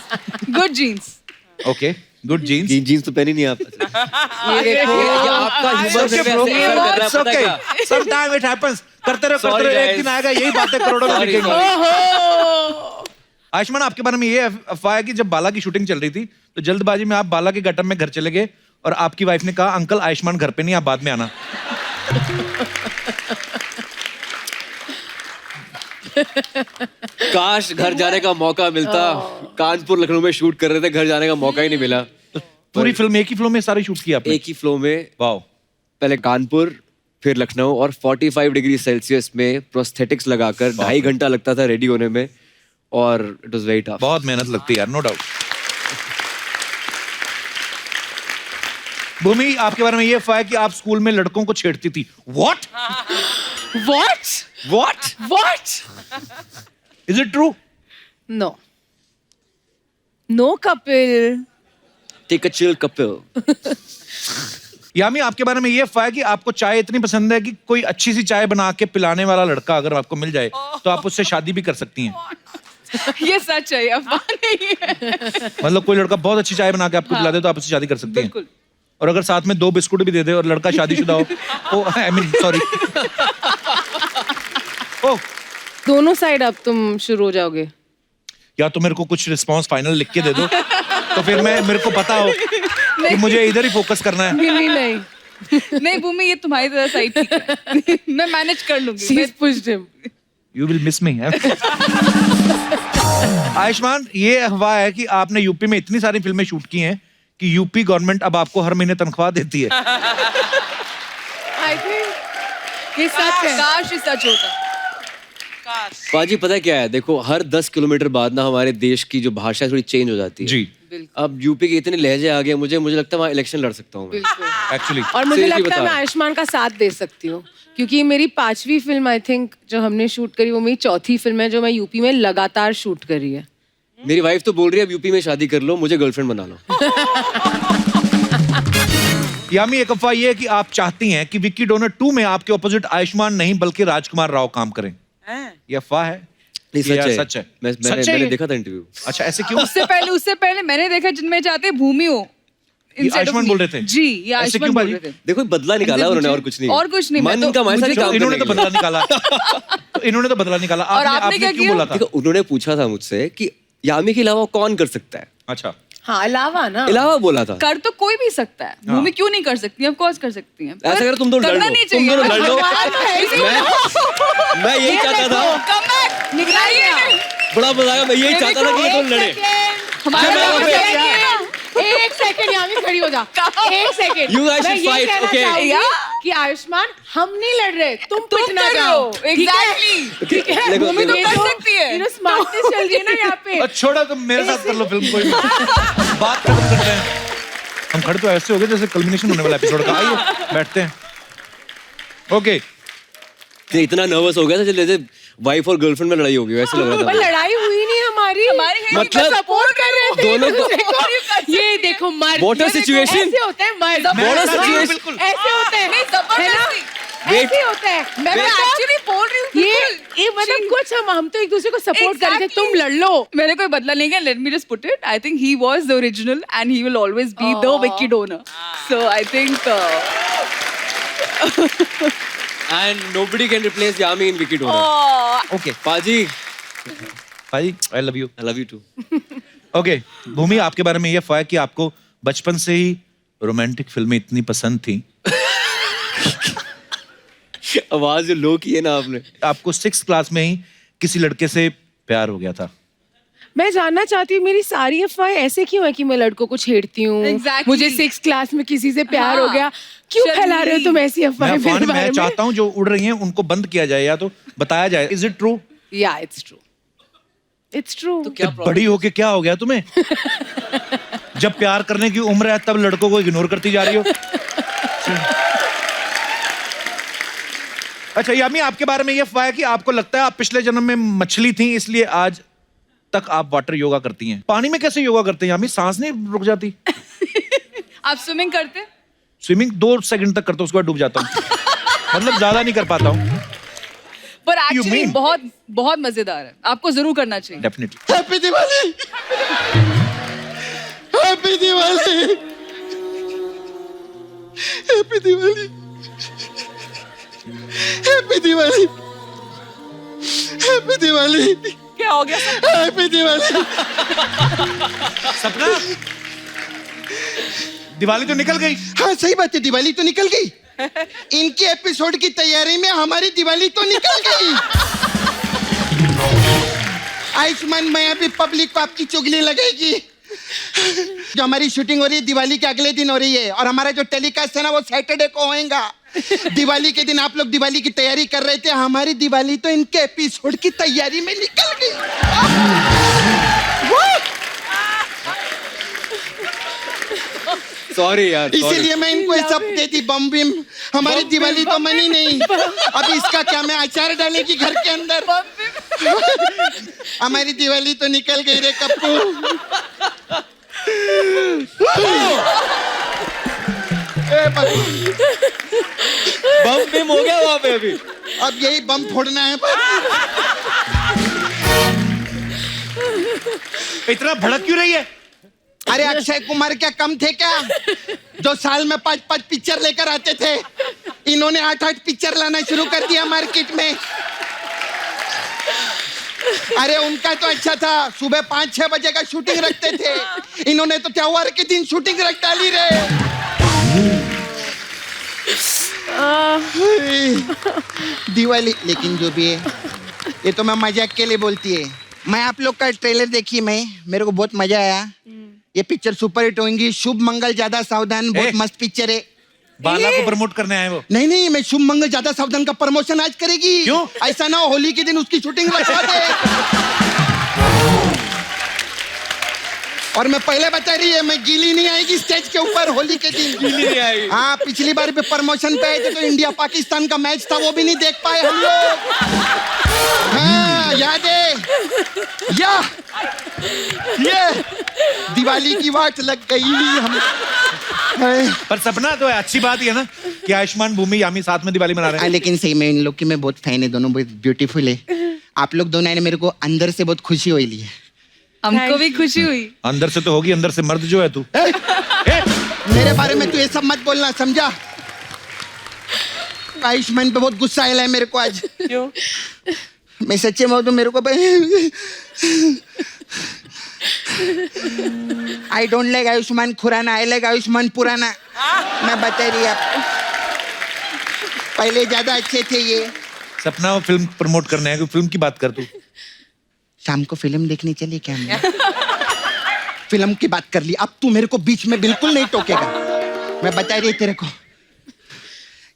Good genes. Okay, good genes. Jeans तो पहनी नहीं आप। ये देखो। ये आपका ह्यूमर It's से okay, bro. वैसे असर कर रहा है, It's पता okay. क्या? Sometime it happens. करते रहो, Sorry, एक guys. दिन आएगा यही बातें करोड़ों में Sorry, दिखेंगी। ओहो। आयुष्मान, आपके बारे में ये अफवाह है कि जब बाला की शूटिंग चल रही थी तो जल्दबाजी में आप बाला के गटर में घर चले गए और आपकी वाइफ ने कहा, अंकल आयुष्मान घर पे नहीं, आप बाद में आना। काश घर जाने का मौका मिलता। कानपुर लखनऊ में शूट कर रहे थे, घर जाने का मौका ही नहीं मिला। तो पूरी फिल्म एक ही फिल्म में सारी शूट की आपने? एक ही फ्लो में, वाह। पहले कानपुर फिर लखनऊ, और 45 डिग्री सेल्सियस में प्रोस्थेटिक्स लगाकर 2.5 घंटा लगता था रेडी होने में, और इट वाज वेरी टफ। बहुत मेहनत लगती है यार, नो डाउट। भूमि, आपके बारे में ये अफवाह है कि आप स्कूल में लड़कों को छेड़ती थी। What? What? Is it true? No. No Kapil. Take a chill Kapil. Yami आपके बारे में ये अफवाह है कि आपको चाय इतनी पसंद है कि कोई अच्छी सी चाय बना के पिलाने वाला लड़का अगर आपको मिल जाए तो आप उससे शादी भी कर सकती हैं। ये सच है, अफवाह नहीं है। मतलब कोई लड़का बहुत अच्छी चाय बना के आपको पिला दे तो आप उससे शादी कर सकती हैं। बिल्कुल। और अगर साथ में 2 बिस्कुट भी दे दे और लड़का शादीशुदा हो, ओ आई मीन सॉरी, ओ दोनों साइड अब तुम शुरू हो जाओगे। या तो मेरे को कुछ रिस्पांस फाइनल लिख के दे दो तो फिर मेरे को पता हो कि मुझे इधर ही फोकस करना है। नहीं नहीं भूमि, ये तुम्हारी तरह सही ठीक है। मैं मैनेज कर लूंगी। She's pushed him. You will miss me. Ayushman, ये अफवाह है कि आपने यूपी में इतनी सारी फिल्में शूट की हैं कि यूपी गवर्नमेंट अब आपको हर महीने तनख्वाह देती है। I think ये सच है। काश ये सच होता। पाजी पता है क्या है, देखो हर 10 किलोमीटर बाद ना हमारे देश की जो भाषा है थोड़ी चेंज हो जाती है। जी। अब यूपी के इतने लहजे आ गए, मुझे लगता है वहाँ इलेक्शन लड़ सकता हूँ मैं। एक्चुअली और मुझे Seriously लगता है बता मैं रहा हूँ। आयुष्मान का साथ दे सकती हूँ क्योंकि मेरी 5वीं फिल्म आई थिंक जो हमने शूट करी वो मेरी 4थी फिल्म है जो मैं यूपी में लगातार शूट करी है। मेरी वाइफ तो बोल रही है अब यूपी में शादी कर लो, मुझे गर्लफ्रेंड बना लो। यामी, एक अफवाह ये है कि आप चाहती हैं कि विक्की डोनर 2 में आपके ऑपोजिट आयुष्मान नहीं बल्कि राजकुमार राव काम करें। ये अफवाह है? नहीं, ये यार सच सच है। है। मैंने देखा था इंटरव्यू। अच्छा, ऐसे क्यों? उससे पहले मैंने देखा जिनमें चाहते भूमि हो। ये आयुष्मान बोल रहे थे? जी, ये आयुष्मान बोल रहे थे। देखो बदला निकाला उन्होंने, और कुछ नहीं। और कुछ नहीं, मन का हमारे साथ काम इन्होंने तो करने के बदला निकाला। तो इन्होंने तो बदला निकाला। और आपने क्या क्यों किया? बोला था? देखो उन्होंने पूछा था मुझसे कि यामी के अलावा कौन कर सकता है। अच्छा, हाँ, अलावा ना। अलावा बोला था। कर तो कोई भी सकता है, भूमि क्यों नहीं कर सकती? ऑफ कोर्स कर सकती हैं। ऐसा करो तुम दोनों लड़ करना लो, नहीं तुम दोनों लड़ लो। चाहिए। मैं यही चाहता था। निकलाइए। बड़ा मजा आया, मैं यही चाहता था कि ये दोनों लड़े। एक सेकंड यामी खड़ी हो जा। एक सेकंड। You guys मैं should ये fight, कहना okay? चाहूंगी कि आयुष्मान हम नहीं लड़ रहे, तुम पिटना जाओ। एग्जैक्टली। ठीक है। देखो, भूमि तो ये कर जो- सकती है। ये जो smartness चल रही है ना यहाँ पे। छोड़ो, तुम मेरे साथ कर लो फिल्म। कोई बात खत्म करते हैं। हम खड़े तो ऐसे हो गए जैसे कल्मिनेशन होने वाला एपिसोड का। आइए बैठते हैं। ओके, ये इतना नर्वस हो गया था जैसे वाइफ और गर्लफ्रेंड में लड़ाई होगी, वैसे लग रहा पर था। लड़ाई हुई नहीं हमारी। मतलब सपोर्ट कर रहे थे दोनों को- ये देखो मर्द। What a ये देखो, situation. ऐसे होते हैं मर्द। What a ऐसे situation. ऐसे होते हैं। है ना? Wait. ऐसे होता है। मैं एक्चुअली बोल रही हूँ ये मतलब कुछ हम तो एक दूसरे को सपोर्ट कर रहे थे। तुम लड़ लो। मैंने कोई बदला नहीं किया. Let me just put it. I think he was the original and he will always be the Vicky Donor. So I think And nobody can replace Yami in Vicky Donor. Okay Paji, भाई, I love you. I love you too. Okay, Bhumi, आपके बारे में ये अफवाह है कि आपको बचपन से ही रोमांटिक फिल्में इतनी पसंद थी। आवाज जो लो की है ना आपने। आपको 6th क्लास में ही किसी लड़के से प्यार हो गया था। मैं जानना चाहती हूँ मेरी सारी अफवाहें ऐसे क्यों है कि मैं लड़कों को छेड़ती हूँ। Exactly. मुझे 6th क्लास में किसी से प्यार हो गया। क्यों शर्मीली। फैला रहे हो तुम ऐसी अफवाहें मेरे बारे मैं में? चाहता हूँ जो उड़ रही हैं उनको बंद किया जाए या तो बताया जाए। Is it true? या इट्स ट्रू। It's true. बड़ी होके क्या हो गया तुम्हें? जब प्यार करने की उम्र है तब लड़कों को इग्नोर करती जा रही हो। अच्छा यामी, आपके बारे में ये अफवाह है कि आपको लगता है आप पिछले जन्म में मछली थी इसलिए आज तक आप वाटर योगा करती हैं। पानी में कैसे योगा करते हैं यामी? सांस नहीं रुक जाती? आप स्विमिंग करते? स्विमिंग 2 सेकंड तक करता हूँ, उसके बाद डूब जाता हूँ। मतलब ज्यादा नहीं कर पाता हूँ। पर You एक्चुअली mean? बहुत बहुत मजेदार है. आपको जरूर करना चाहिए. Definitely. Happy Diwali, happy Diwali, happy Diwali, happy Diwali, happy Diwali, क्या हो गया? हैप्पी दिवाली। सपना, दिवाली तो निकल गई। हाँ सही बात है, दिवाली तो निकल गई। इनके एपिसोड की तैयारी में हमारी दिवाली तो निकल गई। आयुष्मान, मैं अभी पब्लिक को आपकी चुगली लगेगी। जो हमारी शूटिंग हो रही है दिवाली के अगले दिन हो रही है और हमारा जो टेलीकास्ट है ना वो सैटरडे को होएगा। दिवाली के दिन आप लोग दिवाली की तैयारी कर रहे थे, हमारी दिवाली तो इनके एपिसोड की तैयारी में निकल गई। Sorry यार. sorry. इसीलिए मैं इनको ये सब देती बम बिम। हमारी दिवाली तो मनी नहीं। अभी इसका क्या, मैं अचार डालेगी घर के अंदर? हमारी दिवाली तो निकल गई रे कप्पू। बम बिम हो गया वहां पे अभी। अब यही बम फोड़ना है बस। इतना भड़क क्यों रही है? अरे अक्षय कुमार क्या कम थे क्या, जो साल में 5-5 पिक्चर लेकर आते थे, इन्होंने 8-8 पिक्चर लाना शुरू कर दिया मार्केट में। अरे उनका तो अच्छा था, सुबह 5-6 बजे का शूटिंग रखते थे, इन्होंने तो त्योहार के दिन शूटिंग रख डाली रे। दिवाली, लेकिन जो भी है ये तो मैं मजाक के लिए बोलती है। मैं आप लोग का ट्रेलर देखी, मेरे को बहुत मजा आया। ये पिक्चर सुपर हिट होंगी। शुभ मंगल ज्यादा सावधान बहुत मस्त पिक्चर है। बाला को प्रमोट करने आए वो? नहीं, मैं शुभ मंगल ज्यादा सावधान का प्रमोशन आज करेगी। क्यों? ऐसा ना हो होली के दिन उसकी शूटिंग रखवा दे। और मैं पहले बता रही है, मैं गीली नहीं आएगी स्टेज के ऊपर होली के दिन। गीली नहीं आएगी। हाँ, पिछली बार भी प्रमोशन पे आए थे तो इंडिया पाकिस्तान का मैच था, वो भी नहीं देख पाए हम लोग। हाँ, याद है ये दिवाली की वाट लग गई हम। पर सपना तो है, अच्छी बात ही है ना कि आयुष्मान भूमि यामी साथ में दिवाली मना रहे हैं। लेकिन सही में इन लोग की मैं बहुत फैन है, दोनों बहुत ब्यूटीफुल है। आप लोग दोनों ने मेरे को अंदर से बहुत खुशी हुई ली है। हमको भी खुशी हुई। अंदर से तो होगी, अंदर से मर्द जो है तू। मेरे बारे में तू ये सब मत बोलना, समझा? आयुष्मान पे बहुत गुस्सा आया है मेरे को आज। क्यों? मैं सच्चे में तो मेरे को I don't like Ayushmann Khurana, I like Ayushmann पुराना। मैं बता रही आप, पहले ज्यादा अच्छे थे ये। सपना वो फिल्म प्रमोट करने है, फिल्म की बात कर तू। शाम को फिल्म देखने चलिए क्या? फिल्म की बात कर ली, अब तू मेरे को बीच में बिल्कुल नहीं टोकेगा। मैं बता रही तेरे को,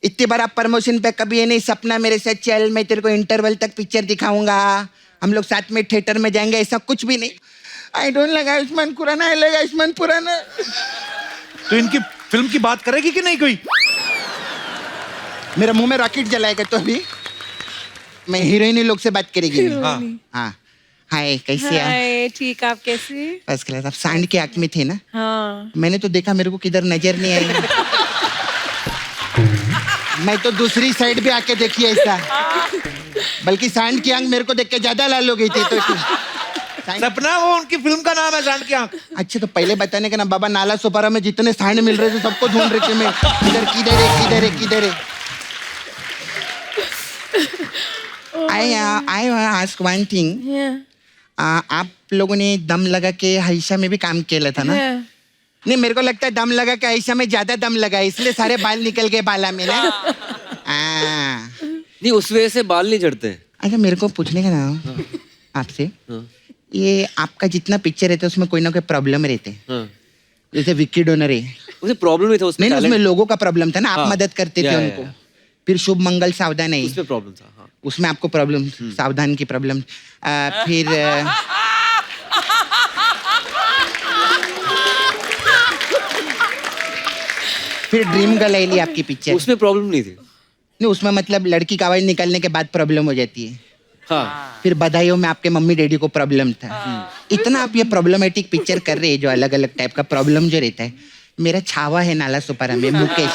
इतनी बार आप प्रमोशन पे कभी ये नहीं, सपना मेरे साथ चल, मैं तेरे को इंटरवल तक पिक्चर दिखाऊंगा, हम लोग साथ में थिएटर में जाएंगे, ऐसा कुछ भी नहीं। I don't like Ayushmann Khurana, I like Ayushmann पुराना। तो इनकी फिल्म की बात करेगी कि नहीं कोई? मेरा मुंह में रॉकेट जलाएगा तो अभी मैं हीरोइन लोग से बात करेगी। हाँ, हाय कैसे हैं? ठीक, आप कैसे? First class. आप सांड के आंख में थे ना? हाँ। मैंने तो देखा, मेरे को किधर नजर नहीं आई। मैं तो दूसरी साइड भी आके देखी ऐसा, बल्कि सांड की आंख मेरे को देख के ज्यादा लाल हो गई थी। तो सपना वो उनकी फिल्म का नाम है सांड की आंख। अच्छा, तो पहले बताने का ना बाबा, नाला सोपारा में जितने सांड मिल रहे थे सबको ढूंढ रहे थे मैं, किधर है। I ask one thing. आप लोगों ने दम लगा के हईशा में भी काम किया था ना? नहीं, मेरे को लगता है दम लगा के हईशा में ज्यादा दम लगा, इसलिए सारे बाल निकल गए बाला में ना। नहीं, उस वजह से बाल नहीं झड़ते। अच्छा, मेरे को पूछने का ना आपसे, ये आपका जितना पिक्चर रहता है उसमें कोई ना कोई प्रॉब्लम रहते हैं। जैसे विक्की डोनर है, उसे प्रॉब्लम नहीं था उसमें। नहीं, उसमें लोगों का प्रॉब्लम था ना, आप मदद करते थे या, उनको। फिर शुभ मंगल सावधान है, उसमें प्रॉब्लम था। हाँ। उसमें आपको प्रॉब्लम, सावधान की प्रॉब्लम। फिर ड्रीम गर्ल आई ली आपकी पिक्चर, उसमें प्रॉब्लम नहीं थी। नहीं, उसमें मतलब लड़की का आवाज निकलने के बाद प्रॉब्लम हो जाती है। हाँ। फिर बधाइयों में आपके मम्मी डैडी को प्रॉब्लम था। इतना आप ये प्रॉब्लमेटिक पिक्चर कर रहे हैं, जो अलग अलग टाइप का प्रॉब्लम जो रहता है। मेरा छावा है नाला सुपारा में, मुकेश।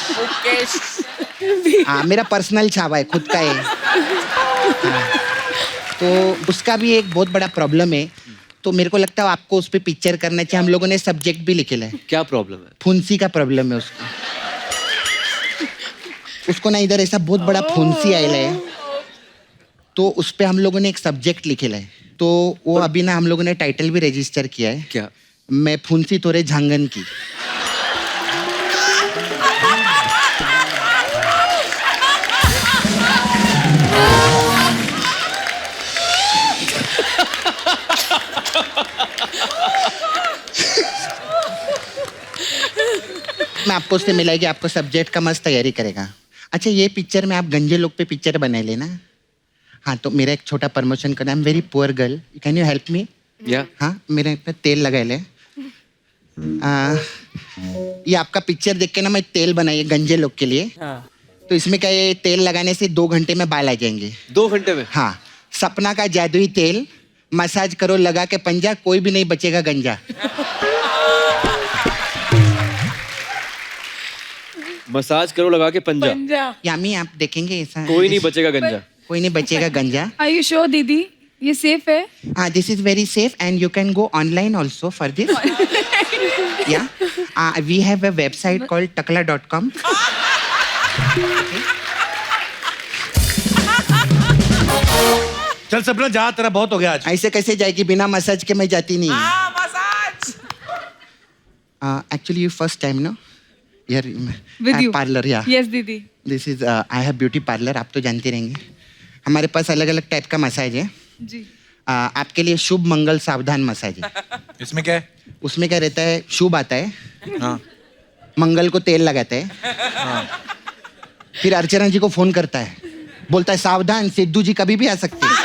हाँ, मेरा पर्सनल छावा है, खुद का है। हाँ, तो उसका भी एक बहुत बड़ा प्रॉब्लम है। तो मेरे को लगता है आपको उस पर पिक्चर करना चाहिए। हम लोगों ने सब्जेक्ट भी लिखे है। क्या प्रॉब्लम है? फुंसी का प्रॉब्लम है उसको ना, इधर ऐसा बहुत बड़ा फुंसी आयल है, तो उस पे हम लोगों ने एक सब्जेक्ट लिखे है। तो वो अभी ना हम लोगों ने टाइटल भी रजिस्टर किया है। क्या? मैं फुंसी तोरे झांगन की। मैं आपको उससे मिला कि आपको सब्जेक्ट का मस्त तैयारी करेगा। अच्छा, ये पिक्चर में आप गंजे लोग पे पिक्चर बना लेना। हाँ, तो मेरा एक छोटा प्रमोशन करना है। Very poor girl, can you help me? या हाँ, मेरे पे तेल लगा ले। ये आपका पिक्चर देख के ना मैं तेल बनाई गंजे लोग के लिए। तो इसमें क्या, ये तेल लगाने से 2 घंटे में बाल आ जाएंगे। 2 घंटे में? हाँ, सपना का जादुई तेल, मसाज करो लगा के पंजा, कोई भी नहीं बचेगा गंजा। मसाज करो लगा के पंजा, पंजा। यामी आप देखेंगे ऐसा कोई नहीं बचेगा गंजा। कोई नहीं बचेगा गंजा. Are you sure, दीदी? ये सेफ है? This is very safe and you can go online also for this. Yeah. We have a website called takla.com. चल सपना जा, तेरा बहुत हो गया आज. ऐसे कैसे जाएगी बिना मसाज के? मैं जाती नहीं. Massage. Actually, you first time, no? Here, With you? Parlor, yeah. Yes, दीदी. This is I have beauty parlor. आप तो जानते रहेंगे. हमारे पास अलग अलग टाइप का मसाज है. जी. आपके लिए शुभ मंगल सावधान मसाज है. इसमें क्या है? उसमें क्या रहता है? शुभ आता है, हाँ. मंगल को तेल लगाता है, फिर अर्चना जी को फोन करता है, बोलता है सावधान सिद्धू जी कभी भी आ सकते हैं.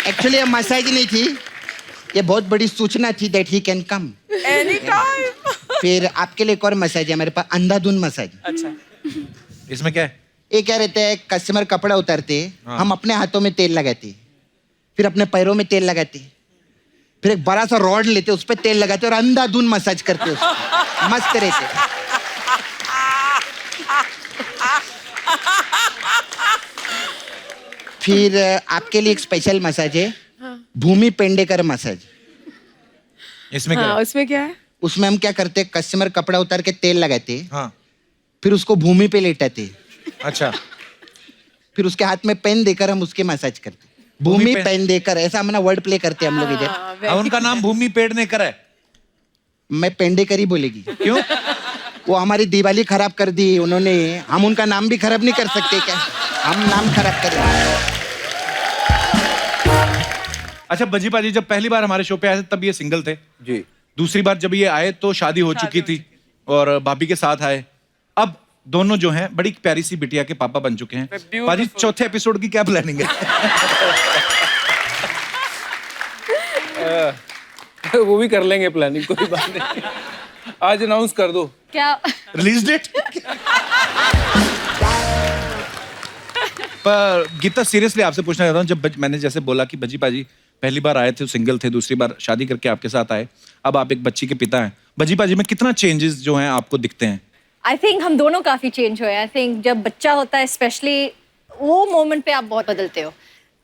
एक्चुअली ये मसाज नहीं थी, ये बहुत बड़ी सूचना थी that he can come any time. फिर आपके लिए एक और मसाज है हमारे पास, अंधाधुन मसाज. अच्छा, इसमें क्या है? ये क्या रहता है? कस्टमर कपड़ा उतारते, हम अपने हाथों में तेल लगाते, फिर अपने पैरों में तेल लगाते, फिर एक बड़ा सा रॉड लेते उस पर तेल लगाते और अंधाधुन मसाज करते उसको. मस्त रहते. फिर आपके लिए एक स्पेशल मसाज है, भूमि पेंडेकर मसाज. इसमें क्या हाँ, है? उसमें क्या है? उसमें हम क्या करते, कस्टमर कपड़ा उतार के तेल लगाते, हाँ. फिर उसको भूमि पे लेटाते, अच्छा. फिर उसके हाथ में पेन देकर हम उसके मसाज करते. भूमि पेन देकर, ऐसा हम ना वर्ड प्ले करते हम लोग इधर. अब उनका नाम भूमि पेडनेकर है. मैं पेंडेकर ही बोलेगी. क्यों? वो हमारी दिवाली खराब कर दी उन्होंने, हम उनका नाम भी खराब नहीं कर सकते क्या? हम नाम खराब करें. अच्छा बजी पाजी, जब पहली बार हमारे शो पे आए थे तब ये सिंगल थे जी. दूसरी बार जब ये आए तो शादी हो चुकी थी और भाभी के साथ आए. अब दोनों जो हैं बड़ी प्यारी सी बिटिया के पापा बन चुके हैं. पाजी चौथे एपिसोड की क्या प्लानिंग है? वो भी कर लेंगे प्लानिंग, कोई बात नहीं. आज अनाउंस कर दो. क्या? Release date? पर गीता सीरियसली आपसे पूछना चाहता हूँ, जब मैंने जैसे बोला कि बजी पाजी पहली बार आए थे सिंगल थे, दूसरी बार शादी करके आपके साथ आए, अब आप एक बच्ची के पिता हैं, बजी पाजी में कितना चेंजेस जो हैं आपको दिखते हैं? आई थिंक हम दोनों काफ़ी चेंज हुए. आई थिंक जब बच्चा होता है स्पेशली वो मोमेंट पे आप बहुत बदलते हो.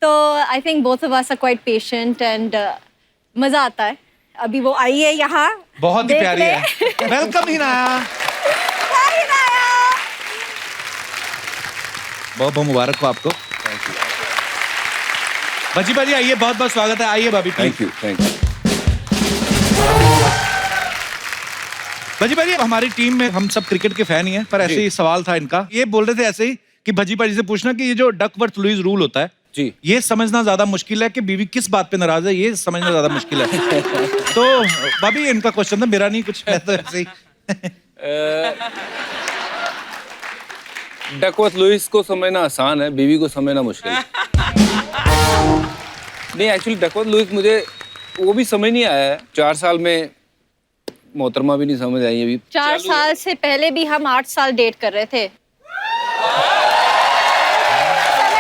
तो I think both of us are quite patient and मज़ा आता है. अभी वो आई है यहाँ, बहुत ही प्यारी है. वेलकम हिनाया. बहुत बहुत मुबारक हो आपको. बजी पाजी आइए, बहुत बहुत स्वागत है. आइए भाभी. Thank you. भजी पाजी, हमारी टीम में हम सब क्रिकेट के फैन ही हैं, पर ऐसे ही सवाल था इनका. ये बोल रहे थे ऐसे ही कि भजी पाजी से पूछना कि ये जो डकवर्थ लुईस रूल होता है जी, ये समझना ज्यादा मुश्किल है कि बीवी किस बात पे नाराज है, ये समझना ज्यादा मुश्किल है. तो भाभी इनका क्वेश्चन था, मेरा नहीं कुछ, मैं तो ऐसे ही. डकवर्थ लुईस को समझना आसान है, बीवी को समझना मुश्किल है. नहीं, एक्चुअली डकवर्थ लुईस मुझे वो भी समझ नहीं आया है. 4 साल में मोहतरमा भी नहीं समझ आई अभी. 4 साल से पहले भी हम 8 साल डेट कर रहे थे. समझ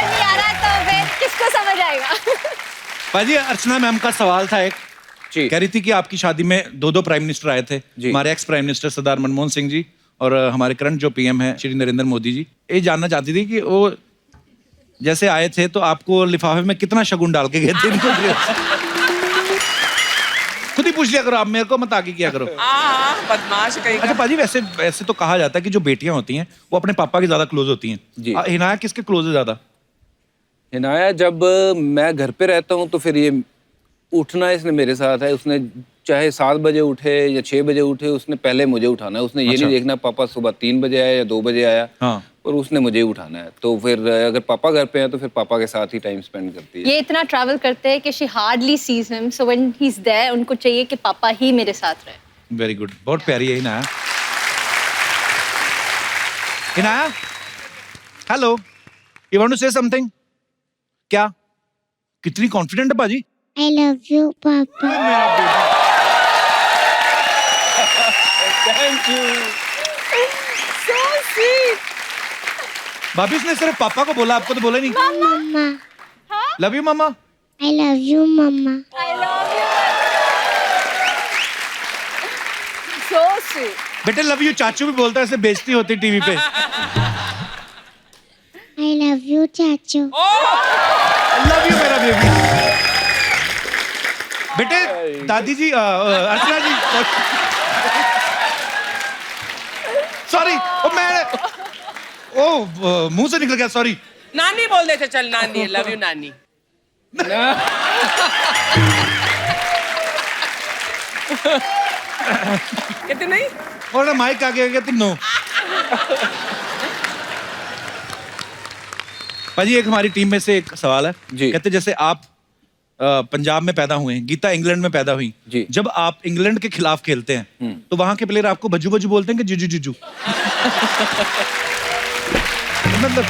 नहीं आ रहा तो फिर किसको समझ आएगा? पाजी, अर्चना मैम का सवाल था एक, कह रही थी कि आपकी शादी में 2 प्राइम मिनिस्टर आए थे, हमारे एक्स प्राइम मिनिस्टर सरदार मनमोहन सिंह जी और हमारे करंट जो पीएम है श्री नरेंद्र मोदी जी. ये जानना चाहती थी कि वो जैसे आए थे तो आपको लिफाफे में कितना शगुन डाल के गए थे इनको? खुद ही पूछ लिया करो, आप मेरे को मत आगे किया करो. बदमाश कहीं का. अच्छा पाजी, वैसे तो कहा जाता है कि जो बेटियां होती हैं वो अपने पापा की ज्यादा क्लोज होती हैं. हिनाया किसके क्लोज है ज्यादा? हिनाया जब मैं घर पे रहता हूँ तो फिर ये उठना इसने मेरे साथ है. उसने चाहे 7 बजे उठे या 6 बजे उठे, उसने पहले मुझे उठाना है. उसने ये नहीं देखना पापा सुबह 3 बजे आया या 2 बजे आया, और उसने मुझे ही उठाना है. तो फिर अगर पापा घर पे हैं तो फिर पापा के साथ ही टाइम स्पेंड करती है. ये इतना ट्रैवल करते हैं कि she hardly sees him, so when he is there उनको चाहिए कि पापा ही मेरे साथ रहे. वेरी गुड, बहुत प्यारी है Hinaya. Hinaya, hello, you want to say something? क्या? कितनी कॉन्फिडेंट है बाजी. I love you, पापा. Thank you. So sweet. भाभी इसने सिर्फ पापा को बोला, आपको तो बोला नहीं. मम्मा. Love you mamma. I love you, mamma. I love you. Sweet. बेटे लव यू चाचू भी बोलता है, ऐसे बेइज्जती होती टीवी पे। आई लव यू चाचू। लव यू मेरा बेबी। बेटे दादी जी अर्चना जी सॉरी, मुंह से निकल गया, सॉरी। नानी बोल देते, चल नानी, लव यू नानी। कहते नहीं और ना माइक आगे गया तीनों। पाजी एक हमारी टीम में से एक सवाल है जी। कहते जैसे आप पंजाब में पैदा हुए, गीता इंग्लैंड में पैदा हुई जी। जब आप इंग्लैंड के खिलाफ खेलते हैं तो वहां के प्लेयर आपको बजू बजू बोलते हैं कि जीजू जीजू? मतलब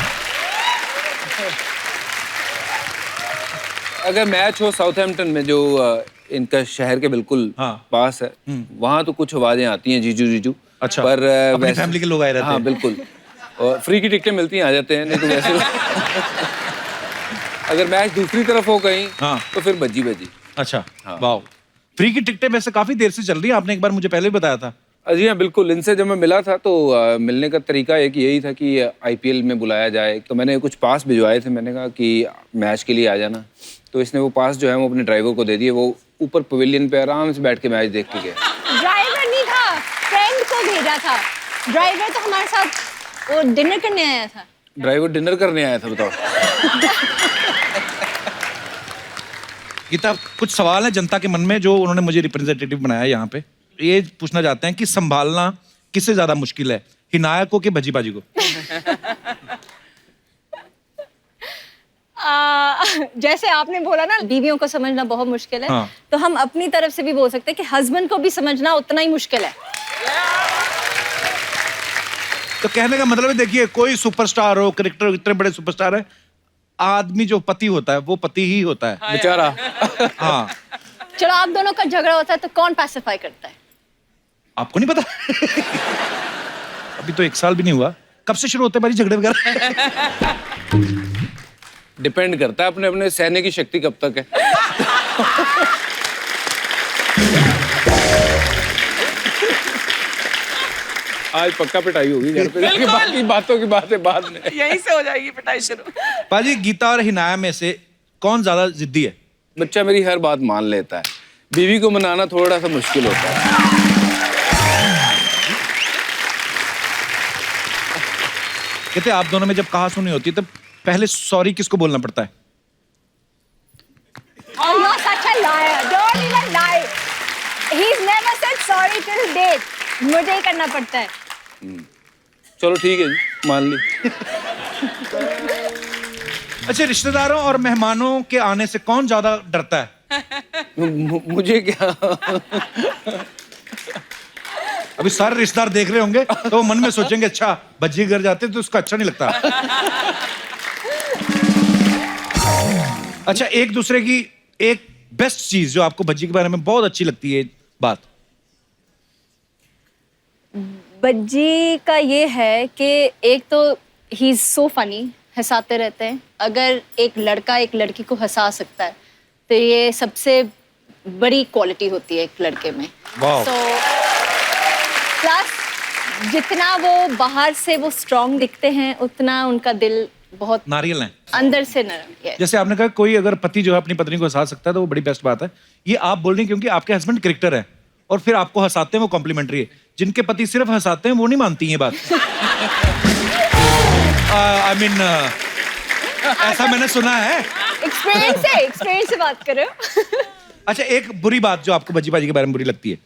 अगर मैच हो साउथहैम्पटन में, जो इनका शहर के बिल्कुल पास है, वहाँ तो कुछ आवाजें आती हैं जीजू जीजू। अच्छा, पर अपनी फैमिली के लोग आए रहते हैं। हाँ बिल्कुल, और फ्री की टिकटें मिलती हैं, आ जाते हैं, नहीं तो वैसे अगर मैच दूसरी तरफ हो कहीं तो फिर बजी बजी। अच्छा वाह, फ्री की टिकटें वैसे काफी देर से चल रही है, आपने एक बार मुझे पहले भी बताया था। जी हाँ बिल्कुल, इनसे जब मैं मिला था तो मिलने का तरीका एक यही था कि आईपीएल में बुलाया जाए, तो मैंने कुछ पास भिजवाए थे, मैंने कहा कि मैच के लिए आ जाना, तो इसने वो पास जो है वो अपने ड्राइवर को दे दिए, वो ऊपर पवेलियन पे आराम से बैठ के मैच देख के गया। ड्राइवर नहीं था, फ्रेंड को भेजा था। ड्राइवर तो हमारे साथ वो डिनर करने आया था। ड्राइवर डिनर करने आया था, बताओ। गीता, कुछ सवाल है जनता के मन में जो उन्होंने मुझे रिप्रेजेंटेटिव बनाया यहाँ पे। ये पूछना चाहते हैं कि संभालना किससे ज्यादा मुश्किल है, हिनाया को कि भजी बाजी को? जैसे आपने बोला ना बीवियों को समझना बहुत मुश्किल है, तो हम अपनी तरफ से भी बोल सकते हैं कि हस्बैंड को भी समझना उतना ही मुश्किल है। तो कहने का मतलब है, देखिए कोई सुपरस्टार हो, क्रिकेटर इतने बड़े सुपरस्टार है, आदमी जो पति होता है वो पति ही होता है बेचारा। हाँ चलो, आप दोनों का झगड़ा होता है तो कौन पैसिफाई करता है? आपको नहीं पता? अभी तो 1 साल भी नहीं हुआ, कब से शुरू होते हैं भाई झगड़े वगैरह? डिपेंड करता है अपने अपने सहने की शक्ति कब तक है। आज पक्का पिटाई होगी घर पे जाके, बाकी बातों की बातें बाद में। यहीं से हो जाएगी पिटाई शुरू। पाजी, गीता और हिनाया में से कौन ज्यादा जिद्दी है? बच्चा मेरी हर बात मान लेता है, बीवी को मनाना थोड़ा सा मुश्किल होता है। कहते आप दोनों में जब कहा सुनी होती है तब पहले सॉरी किसको बोलना पड़ता है? Oh, you're such a liar. Don't even lie. He's never said sorry till date. मुझे ही करना पड़ता है। चलो ठीक है जी, मान ली। अच्छा, रिश्तेदारों और मेहमानों के आने से कौन ज्यादा डरता है? मुझे क्या? अभी सारे रिश्तेदार देख रहे होंगे तो वो मन में सोचेंगे, अच्छा भज्जी घर जाते तो उसको अच्छा नहीं लगता। अच्छा, एक दूसरे की एक बेस्ट चीज जो आपको भज्जी के बारे में बहुत अच्छी लगती है बात? बज्जी का ये है कि एक तो ही इज सो फनी, हंसाते रहते हैं। अगर एक लड़का एक लड़की को हंसा सकता है तो ये सबसे बड़ी क्वालिटी होती है एक लड़के में। तो प्लस जितना वो बाहर से वो स्ट्रांग दिखते हैं उतना उनका दिल बहुत नारियल है, अंदर से नरम। जैसे आपने कहा कोई अगर पति जो है अपनी पत्नी को हंसा सकता है तो वो बड़ी बेस्ट बात है। ये आप बोल रही हैं क्योंकि आपके हस्बैंड क्रिकेटर है और फिर आपको हंसाते हैं, वो कॉम्प्लीमेंट्री है। जिनके पति सिर्फ हंसाते हैं वो नहीं मानती ये बात। आई मीन ऐसा मैंने सुना है। एक्सपीरियंस से बात कर रहे हो। अच्छा, एक बुरी बात जो आपको भज्जी बाजी के बारे में बुरी लगती है?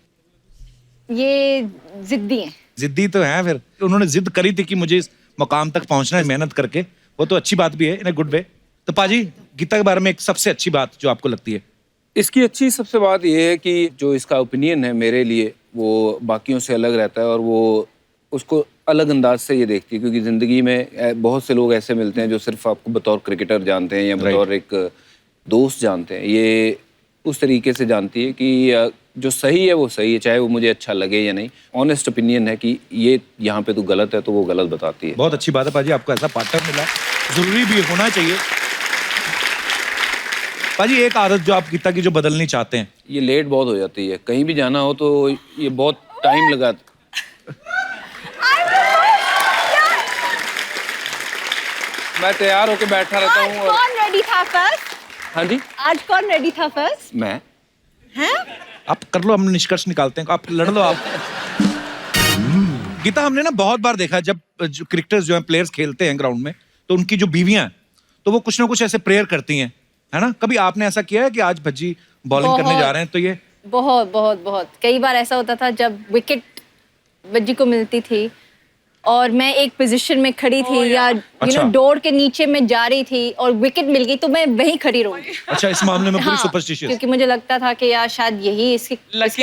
ये जिद्दी हैं। जिद्दी तो है, फिर उन्होंने जिद करी थी कि मुझे इस मुकाम तक पहुंचना है मेहनत करके, वो तो अच्छी बात भी है इन अ गुड वे। तो पाजी, गीता के बारे में एक सबसे अच्छी बात जो आपको लगती है? इसकी अच्छी सबसे बात यह है कि जो इसका ओपिनियन है मेरे लिए वो बाकियों से अलग रहता है और वो उसको अलग अंदाज से ये देखती है, क्योंकि ज़िंदगी में बहुत से लोग ऐसे मिलते हैं जो सिर्फ आपको बतौर क्रिकेटर जानते हैं या बतौर एक दोस्त जानते हैं। ये उस तरीके से जानती है कि जो सही है वो सही है, चाहे वो मुझे अच्छा लगे या नहीं। ऑनेस्ट ओपिनियन है कि ये यहाँ पे तो गलत है तो वो गलत बताती है। बहुत अच्छी बात है पाजी, आपको ऐसा पार्टनर मिला, जरूरी भी होना चाहिए। पाजी, एक आदत जो आप गीता की जो बदलनी चाहते हैं? ये लेट बहुत हो जाती है, कहीं भी जाना हो तो ये बहुत टाइम लगाता मैं तैयार होके बैठा रहता आज हूँ और कौन रेडी था फर्स्ट? हाँ जी आज कौन रेडी था फर्स्ट? मैं हैं? आप कर लो, हम निष्कर्ष निकालते हैं, आप लड़ लो आप। गीता, हमने ना बहुत बार देखा जब जो क्रिकेटर्स जो हैं, प्लेयर्स खेलते हैं ग्राउंड में, तो उनकी जो बीवियां हैं तो वो कुछ ना कुछ ऐसे प्रेयर करती हैं, है ना? कभी आपने ऐसा किया है कि आज भज्जी बॉलिंग करने जा रहे हैं तो ये? बहुत बहुत बहुत कई बार ऐसा होता था जब विकेट बज्जी को मिलती थी और मैं एक पोजीशन में खड़ी थी या अच्छा। डोर के नीचे में जा रही थी और विकेट मिल गई तो मैं वहीं खड़ी रहूंगी। अच्छा, इस मामले में पूरी हाँ, सुपरस्टिशियस। क्योंकि मुझे लगता था कि यार शायद यही इसके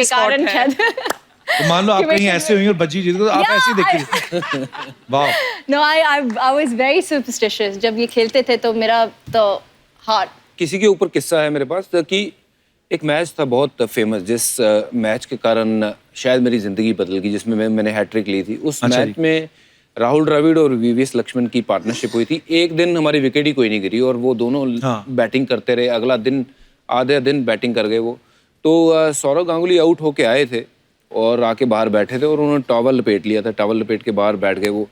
कारण शायद तो मान लो आप कहीं ऐसे हुई और भज्जी जीत गई तो आप ऐसे ही देखिए। वाह। No, I was very superstitious. जब ये खेलते थे तो मेरा तो हार्ट। किसी के ऊपर किस्सा है मेरे पास कि एक मैच था बहुत फेमस, जिस मैच के कारण शायद मेरी जिंदगी बदल गई, जिसमें मैंने हैट्रिक ली थी। उस अच्छा मैच में राहुल द्रविड़ और वीवीएस लक्ष्मण की पार्टनरशिप हुई थी। एक दिन हमारी विकेट ही कोई नहीं गिरी और वो दोनों बैटिंग करते रहे। अगला दिन आधे दिन बैटिंग कर गए वो। तो सौरव गांगुली आउट होके आए थे और आके बाहर बैठे थे और उन्होंने टॉवल लपेट लिया था। टॉवल लपेट के बाहर बैठ गए वो,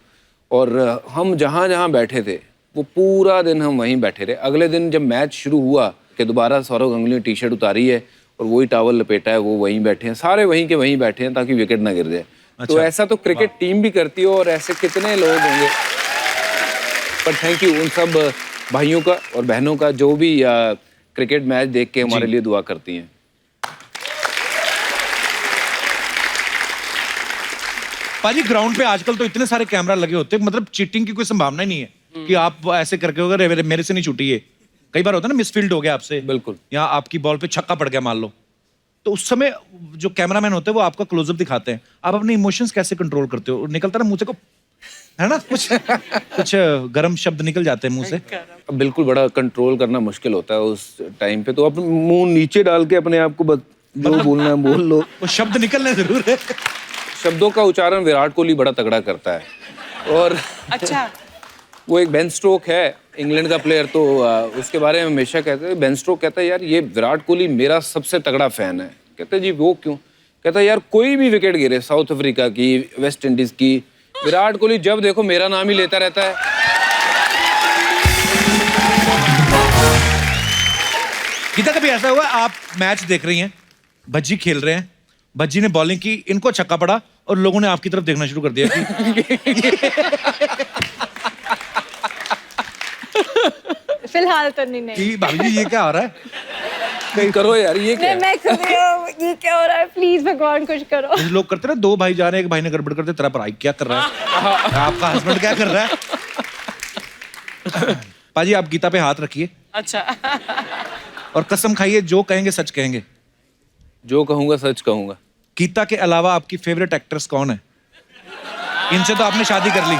और हम जहाँ जहाँ बैठे थे वो पूरा दिन हम वहीं बैठे रहे। अगले दिन जब मैच शुरू हुआ कि दोबारा सौरव गांगुली ने टी शर्ट उतारी है और वही टॉवल लपेटा है, वो वहीं बैठे हैं, सारे वहीं के वहीं बैठे हैं ताकि विकेट ना गिर जाए। तो ऐसा तो क्रिकेट टीम भी करती है और ऐसे कितने लोग होंगे। पर थैंक यू उन सब भाइयों का और बहनों का जो भी क्रिकेट मैच देख के हमारे लिए दुआ करती हैं। पाजी, ग्राउंड पे आजकल तो इतने सारे कैमरा लगे होते हैं, मतलब चीटिंग की कोई संभावना ही नहीं है कि आप ऐसे करके होगा मेरे से नहीं छूटी ये। कई बार होता है ना, मिसफील्ड हो गया आपसे, बिल्कुल, या आपकी बॉल पे छक्का पड़ गया मान लो, तो उस समय जो कैमरामैन होते हैं वो आपका क्लोजअप दिखाते हैं। आप अपने इमोशंस कैसे कंट्रोल करते हो? निकलता ना मुंह से को, है ना, कुछ गर्म शब्द निकल जाते हैं मुंह से। अब बिल्कुल बड़ा कंट्रोल करना मुश्किल होता है उस टाइम पे। तो आप मुंह नीचे डाल के अपने आप को जो बोलना है बोल लो। वो शब्द निकलने जरूर है। शब्दों का उच्चारण विराट कोहली बड़ा तगड़ा करता है। और अच्छा, वो एक बेन स्ट्रोक है इंग्लैंड का प्लेयर, तो उसके बारे में हमेशा कहते हैं, बेन स्ट्रोक कहता है यार ये विराट कोहली मेरा सबसे तगड़ा फैन है। कहते हैं जी वो क्यों? कहता है यार कोई भी विकेट गिरे, साउथ अफ्रीका की, वेस्ट इंडीज की, विराट कोहली जब देखो मेरा नाम ही लेता रहता है। गीता, कभी ऐसा हुआ आप मैच देख रही हैं, भज्जी खेल रहे हैं, भज्जी ने बॉलिंग की, इनको छक्का पड़ा और लोगों ने आपकी तरफ देखना शुरू कर दिया कि फिलहाल तो नहीं कि भाभी जी ये क्या हो रहा है? कहीं करो यार, ये क्या मैं कर रही हूँ, ये क्या हो रहा है? प्लीज भगवान कुछ करो। कुछ लोग करते ना, दो भाई जा रहे हैं, एक भाई ने गड़बड़ करते, तेरा भाई क्या कर रहा है? आपका हस्बैंड क्या कर रहा है? पाजी, आप गीता पे हाथ रखिए। अच्छा। और कसम खाइए, जो कहेंगे सच कहेंगे। जो कहूंगा सच कहूंगा। गीता के अलावा आपकी फेवरेट एक्ट्रेस कौन है? इनसे तो आपने शादी कर ली।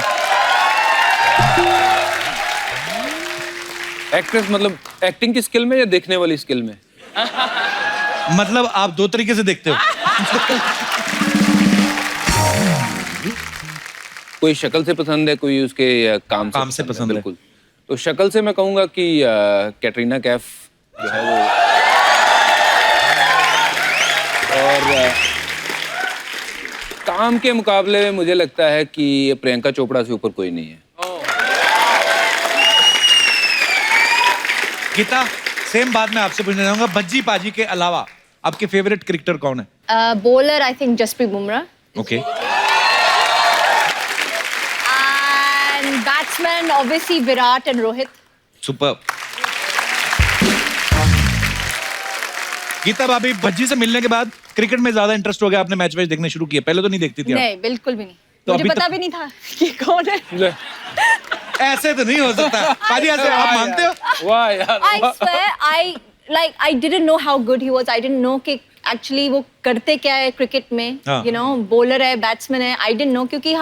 एक्ट्रेस मतलब एक्टिंग की स्किल में या देखने वाली स्किल में? मतलब आप दो तरीके से देखते हो। कोई शक्ल से पसंद है, कोई उसके काम से पसंद है। बिल्कुल। तो शक्ल से मैं कहूंगा कि कैटरीना कैफ जो है वो, और काम के मुकाबले में मुझे लगता है कि प्रियंका चोपड़ा से ऊपर कोई नहीं है। गीता, सेम बात मैं आपसे पूछना चाहूंगा, भज्जी पाजी के अलावा आपके फेवरेट क्रिकेटर कौन है? Bowler I think Jasprit Bumrah. Okay. And batsman obviously Virat and Rohit. Super. Geeta भाभी, भज्जी से मिलने के बाद क्रिकेट में ज्यादा इंटरेस्ट हो गया, आपने मैच देखने शुरू किया? पहले तो नहीं देखती थी आप? नहीं, बिल्कुल भी नहीं। तो मुझे पता भी नहीं था कि कौन है। ऐसे तो नहीं हो सकता पाजी, ऐसे आप मानते हो? वाह यार। I swear, I didn't know how good he was. I didn't know कि actually वो करते क्या है क्रिकेट में, you know, बॉलर है, बैट्समैन है। I didn't know क्योंकि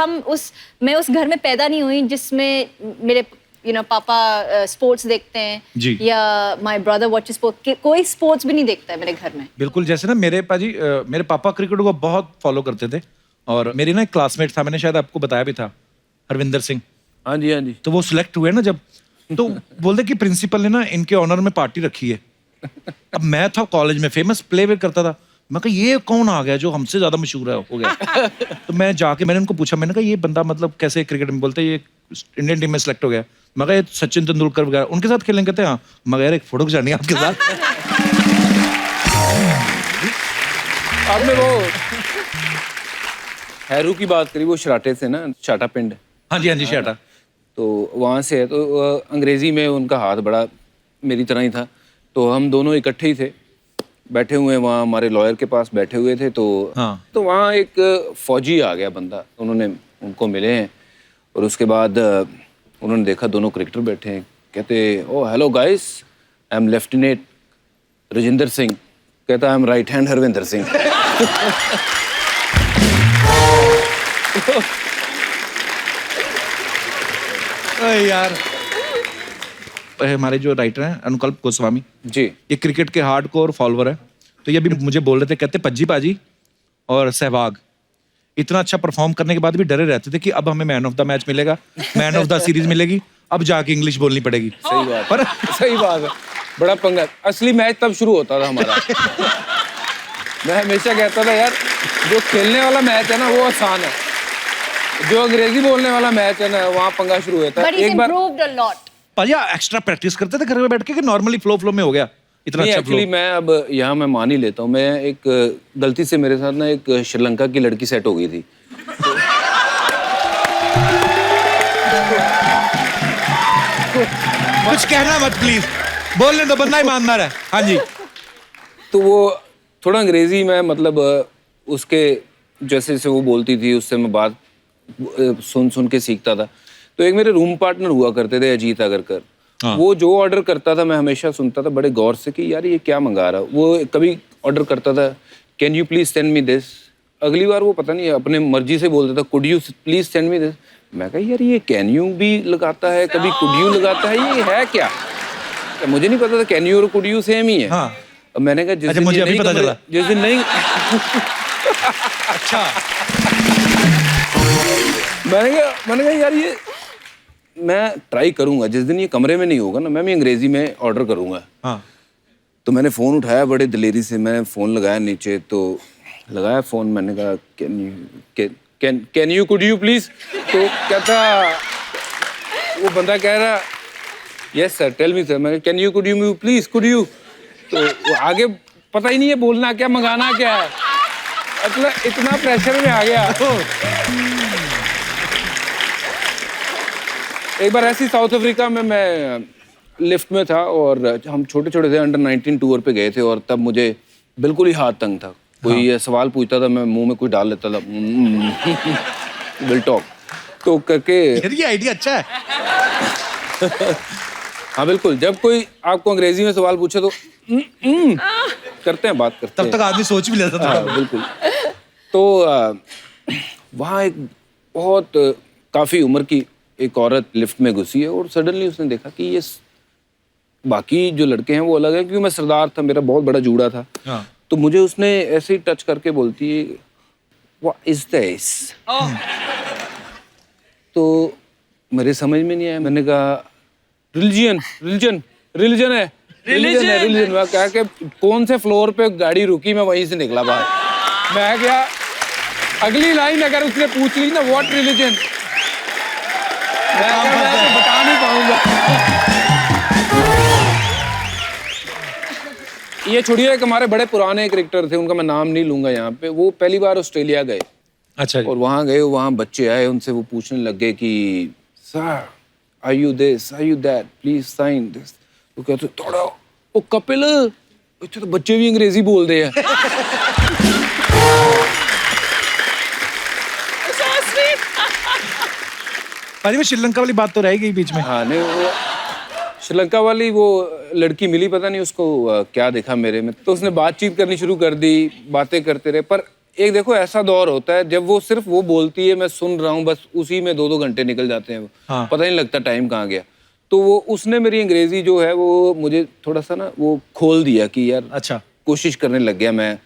मैं उस घर में पैदा नहीं हुई जिसमें मेरे पापा स्पोर्ट्स देखते हैं या माय ब्रदर वॉचेस स्पोर्ट्स। कोई स्पोर्ट्स भी नहीं देखता है मेरे घर में। बिल्कुल, जैसे ना मेरे पाजी, मेरे पापा क्रिकेट को बहुत फॉलो करते थे, और मेरी ना एक क्लासमेट था, मैंने शायद आपको बताया भी था, हरविंदर सिंह। हाँ जी, हाँ जी। तो वो सिलेक्ट हुए ना जब, तो बोलते कि प्रिंसिपल ने ना इनके ऑनर में पार्टी रखी है। अब मैं था कॉलेज में, फेमस प्ले वे करता था, मैं कहा ये कौन आ गया जो हमसे ज्यादा मशहूर है हो गया। तो मैं जाके मैंने उनको पूछा, मैंने कहा ये बंदा मतलब कैसे क्रिकेट में, बोलते ये इंडियन टीम में सेलेक्ट हो गया। मैं कहा ये सचिन तेंदुलकर वगैरह उनके साथ खेलेंगे, कहते हैं हाँ। मगर यार एक फोटो खिंचानी है आपके साथ। आपने वो हैरू की बात करी, वो शराटे से ना, शाटा पिंड। हाँ जी शाटा। तो वहाँ से है, तो अंग्रेजी में उनका हाथ बड़ा मेरी तरह ही था। तो हम दोनों इकट्ठे ही थे, बैठे हुए वहाँ हमारे लॉयर के पास बैठे हुए थे। तो तो वहाँ एक फौजी आ गया बंदा, उन्होंने उनको मिले हैं और उसके बाद उन्होंने देखा दोनों क्रिकेटर बैठे हैं। कहते oh hello guys, I am lieutenant Rajendra Singh. कहता I am right hand Harvinder Singh. यार हमारे जो राइटर हैं अनुकल्प गोस्वामी जी, ये क्रिकेट के हार्डकोर फॉलोअर है। तो ये भी मुझे बोल रहे थे, कहते पज्जी पाजी और सहवाग इतना अच्छा परफॉर्म करने के बाद भी डरे रहते थे कि अब हमें मैन ऑफ द मैच मिलेगा, मैन ऑफ द सीरीज मिलेगी, अब जाके इंग्लिश बोलनी पड़ेगी। सही बात पर सही बात है, बड़ा पंगा। असली मैच तब शुरू होता था हमारा। मैं हमेशा कहता था यार जो खेलने वाला मैच है ना वो आसान है, जो अंग्रेजी बोलने वाला मैच है ना वहाँ पंगा शुरू होता है। एक बार पाजी एक्स्ट्रा प्रैक्टिस करते थे घर में बैठ के कि नॉर्मली फ्लो में हो गया इतना अच्छा एक्चुअली मैं अब यहाँ मैं मान ही लेता हूँ, मैं एक गलती से मेरे साथ ना एक श्रीलंका की लड़की सेट हो गई थी। कुछ कहना मत प्लीज, बोलने दो, बंदा ईमानदार है। हाँ जी। तो वो थोड़ा अंग्रेजी में मतलब उसके जैसे जैसे वो बोलती थी उससे मैं बात सुन के सीखता था। तो एक मेरे रूम पार्टनर हुआ करते थे अजीत अगरकर। वो जो ऑर्डर करता था मैं हमेशा सुनता था बड़े गौर से कि यार ये क्या मंगा रहा। वो कभी ऑर्डर करता था can you please send me this, अगली बार वो पता नहीं अपने मर्जी से बोलता था could you please send me this. मैं कहा यार ये कैन यू भी लगाता है, कभी कुड यू लगाता है, ये है क्या? तो मुझे नहीं पता था कैन यू और कुड यू सेम ही है। अब मैंने कहा जिस दिन मुझे अभी पता चला, जिस दिन नहीं अच्छा मैंने कहा यार ये मैं ट्राई करूंगा, जिस दिन ये कमरे में नहीं होगा ना मैं भी अंग्रेजी में ऑर्डर करूंगा। तो मैंने फ़ोन उठाया बड़े दिलेरी से, मैंने फ़ोन लगाया नीचे, तो लगाया फ़ोन, मैंने कहा can you could you please. तो कहता वो बंदा कह रहा yes sir tell me sir. मैं can you could you please could you. तो वो आगे पता ही नहीं है बोलना क्या मंगाना क्या है, मतलब इतना प्रेशर में आ गया। एक बार ऐसी साउथ अफ्रीका में मैं लिफ्ट में था और हम छोटे छोटे थे, अंडर 19 टूर पे गए थे और तब मुझे बिल्कुल ही हाथ तंग था। कोई सवाल पूछता था मैं मुंह में कोई डाल लेता था विल टॉक तो करके। ये आइडिया अच्छा है। हाँ बिल्कुल, जब कोई आपको अंग्रेजी में सवाल पूछे तो करते हैं, बात करते हैं। तब तक आदमी सोच भी लेता था। हाँ, बिल्कुल। तो वहाँ एक बहुत काफ़ी उम्र की एक औरत लिफ्ट में घुसी है और सडनली उसने देखा कि ये बाकी जो लड़के हैं वो अलग है, क्योंकि मैं सरदार था, मेरा बहुत बड़ा जूड़ा था। तो मुझे उसने ऐसे ही टच करके बोलती है व्हाट इज दिस। तो मेरे समझ में नहीं आया, मैंने कहा रिलीजन रिलीजन रिलीजन है रिलीजन है रिलीजन। मैं कहा कि कौन से फ्लोर पे गाड़ी रुकी, मैं वहीं से निकला बाहर। मैं क्या अगली लाइन अगर उसने पूछ ली ना व्हाट रिलीजन, मैं तो बता नहीं पाऊंगा। ये छोड़िए, एक हमारे बड़े पुराने क्रिकेटर थे, उनका मैं नाम नहीं लूंगा यहाँ पे, वो पहली बार ऑस्ट्रेलिया गए। अच्छा। और वहाँ गए, वहाँ बच्चे आए, उनसे वो पूछने लगे कि sir are you this are you that please sign this. वो कहते थोड़ा ओ कपिल, अच्छा तो बच्चे भी अंग्रेजी बोल दे हैं। पाजी में श्रीलंका वाली बात तो रह गई बीच में। हाँ नहीं, वो श्रीलंका वाली वो लड़की मिली, पता नहीं उसको क्या देखा मेरे में, तो उसने बातचीत करनी शुरू कर दी, बातें करते रहे। पर एक देखो ऐसा दौर होता है जब वो सिर्फ वो बोलती है, मैं सुन रहा हूँ, बस उसी में 2-2 घंटे निकल जाते हैं। हाँ। पता नहीं लगता टाइम कहाँ गया। तो वो उसने मेरी अंग्रेजी जो है वो मुझे थोड़ा सा ना वो खोल दिया कि यार अच्छा कोशिश करने लग गया मैं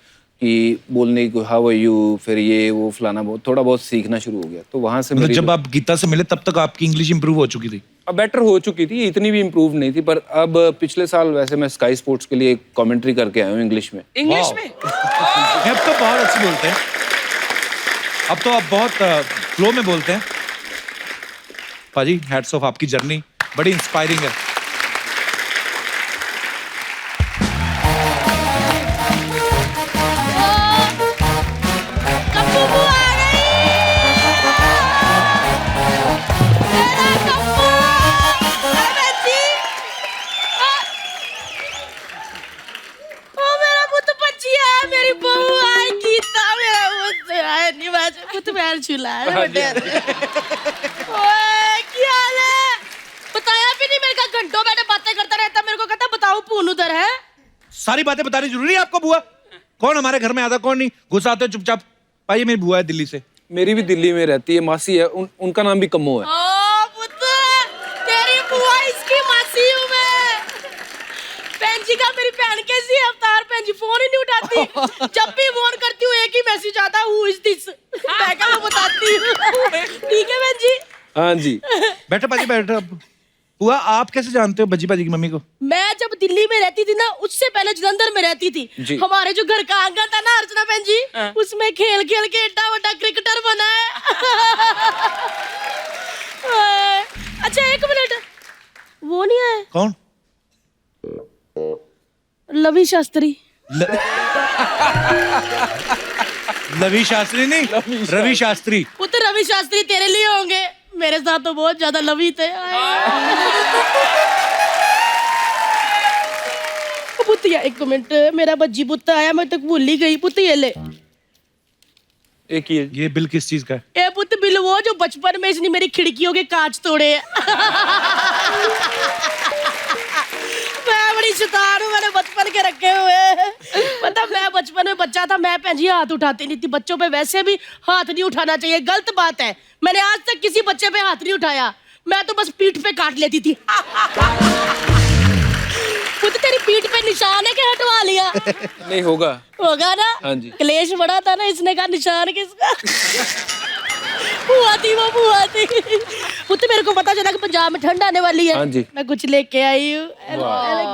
कि बोलने को हाउ आर यू, फिर ये वो फलाना बहुत थोड़ा बहुत सीखना शुरू हो गया। तो वहाँ से मतलब जब आप गीता से मिले तब तक आपकी इंग्लिश इंप्रूव हो चुकी थी? अब बेटर हो चुकी थी, इतनी भी इम्प्रूव नहीं थी, पर अब पिछले साल वैसे मैं स्काई स्पोर्ट्स के लिए कमेंट्री करके आया हूँ इंग्लिश में। इंग्लिश में अब तो बहुत अच्छी बोलते हैं, अब तो आप बहुत फ्लो में बोलते हैं। पाजी हैट्स ऑफ, आपकी जर्नी बड़ी इंस्पायरिंग है। बताया भी नहीं, मेरे का घंटों बैठे बातें करता रहता, मेरे को कहता बताओ पून उधर है। सारी बातें बतानी जरूरी है आपको? बुआ कौन हमारे घर में आता, कौन नहीं, घुस आते हो चुपचाप। भाई मेरी बुआ है दिल्ली से। मेरी भी दिल्ली में रहती है, मासी है, उनका नाम भी कम्मो है। तेरी बुआ इसकी मासी हूँ मैं। बहन जी का मेरी बहन कैसी है अवतार, बहन जी फोन ही नहीं उठाती। जब भी फोन करती हूँ एक ही मैसेज आता है, हु इज दिस, मैं क्या बताती हूँ। ठीक है बहन जी? हाँ जी। बैठो पाजी बैठो। बुआ आप कैसे जानते हो बज्जी पाजी की मम्मी को? मैं जब दिल्ली में रहती थी ना, उससे पहले जलंधर में रहती थी। हमारे जो घर का आंगन था ना अर्चना बहन जी, उसमें खेल खेल के एड्डा बड़ा क्रिकेटर बना है। अच्छा एक मिनट, वो नहीं आए? कौन? लवी शास्त्री। लवी शास्त्री नहीं, रवि शास्त्री। पुत्र रवि शास्त्री तेरे लिए होंगे, मेरे साथ तो बहुत ज्यादा लवी थे। पुतिया एक मिनट, मेरा बज्जी पुत्त आया, मैं तक भूल ही गई। पुत्त ये ले। एक ही है। ये बिल किस चीज का है? ए पुत्त बिल वो जो बचपन में इसने मेरी खिड़कियों के कांच तोड़े। मैं बड़ी शैतान हूँ, मैंने बचपन के रखे हुए। पता मैं बचपन में बच्चा था, मैं भैंजी हाथ उठाती नहीं थी। बच्चों पे वैसे भी हाथ नहीं उठाना चाहिए, गलत बात है। मैंने आज तक किसी बच्चे पे हाथ नहीं उठाया, मैं तो बस पीठ पे काट लेती थी। खुद तेरी पीठ पे निशान है कि हटवा लिया? नहीं होगा। होगा ना? हाँ जी। क्लेश बड़ा था ना, इसने कहा निशान किसका। बुआ थी वो, बुआ थी। पुत्र मेरे को पता चला कि पंजाब में ठंड आने वाली है। हाँ जी। मैं कुछ लेके आई हूँ।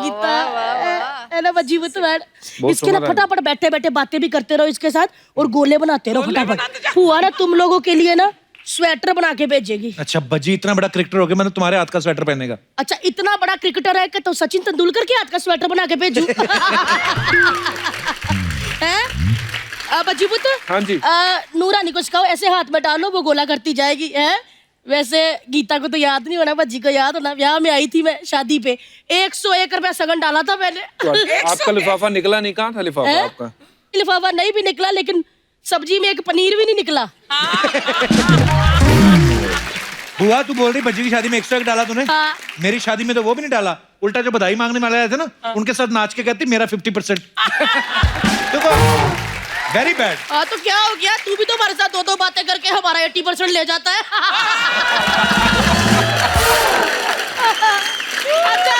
गीता है ना बजी बुत बैठ, इसके ना फटाफट बैठे बैठे बातें भी करते रहो इसके साथ और गोले बनाते रहो फटाफट। बुआ ना तुम लोगों के लिए ना स्वेटर बना के भेजेगी। अच्छा बज्जी इतना बड़ा क्रिकेटर हो गया, मैंने तुम्हारे हाथ का स्वेटर पहनेगा। अच्छा इतना बड़ा क्रिकेटर है कि तो सचिन तेंदुलकर के हाथ का स्वेटर बना के भेजू? बज्जी पुत, हाँ जी। नूरानी को सिखाओ, ऐसे हाथ में डालो वो गोला करती जाएगी। है वैसे गीता को तो याद नहीं होना, बज्जी को याद होना। ब्याह में आई थी मैं शादी पे, 101 रुपया सगन डाला था मैंने। आपका लिफाफा निकला नहीं? कहाँ था लिफाफा आपका? लिफाफा नहीं भी निकला, लेकिन सब्जी में एक पनीर भी नहीं निकला। बुआ तू बोल रही बज्जी की शादी में 101 डाला तूने? हाँ। मेरी शादी में तो वो भी नहीं डाला, उल्टा जो बधाई मांगने वाले आए थे ना, उनके साथ नाच के कहती मेरा 50%। Very bad. हाँ तो क्या हो गया, तू भी तो हमारे साथ दो दो बातें करके हमारा 80% ले जाता है। अच्छा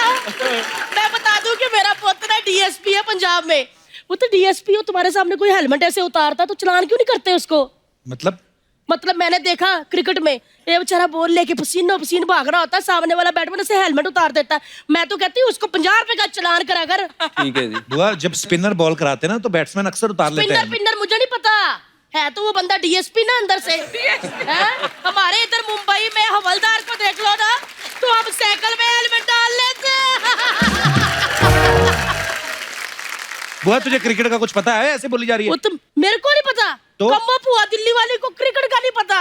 मैं बता दूं कि मेरा पुत्र है डीएसपी है पंजाब में। वो तो डीएसपी हो, तुम्हारे सामने कोई हेलमेट ऐसे उतारता तो चलान क्यों नहीं करते उसको? मतलब मैंने देखा क्रिकेट में ये बेचारा बॉल लेके पसीनो पसीन भाग रहा होता है, सामने वाला बैट्समैन से हेलमेट उतार देता है। मैं तो कहती हूँ उसको 50 रुपए का चलान करा कर। ठीक है जी। बुआ जब स्पिनर बॉल कराते ना तो बैट्समैन अक्सर उतार लेते हैं। स्पिनर मुझे नहीं पता है, तो वो बंदा डीएसपी ना अंदर से है। हमारे इधर मुंबई में हवलदार को देख लो ना, तो हम साइकिल में हेलमेट डाल लेते। बुआ तुझे क्रिकेट का कुछ पता है? ऐसे बोली जा रही है। वो तो मेरे को नहीं पता। तो कम्मो फुआ दिल्ली वाले को क्रिकेट का नहीं पता।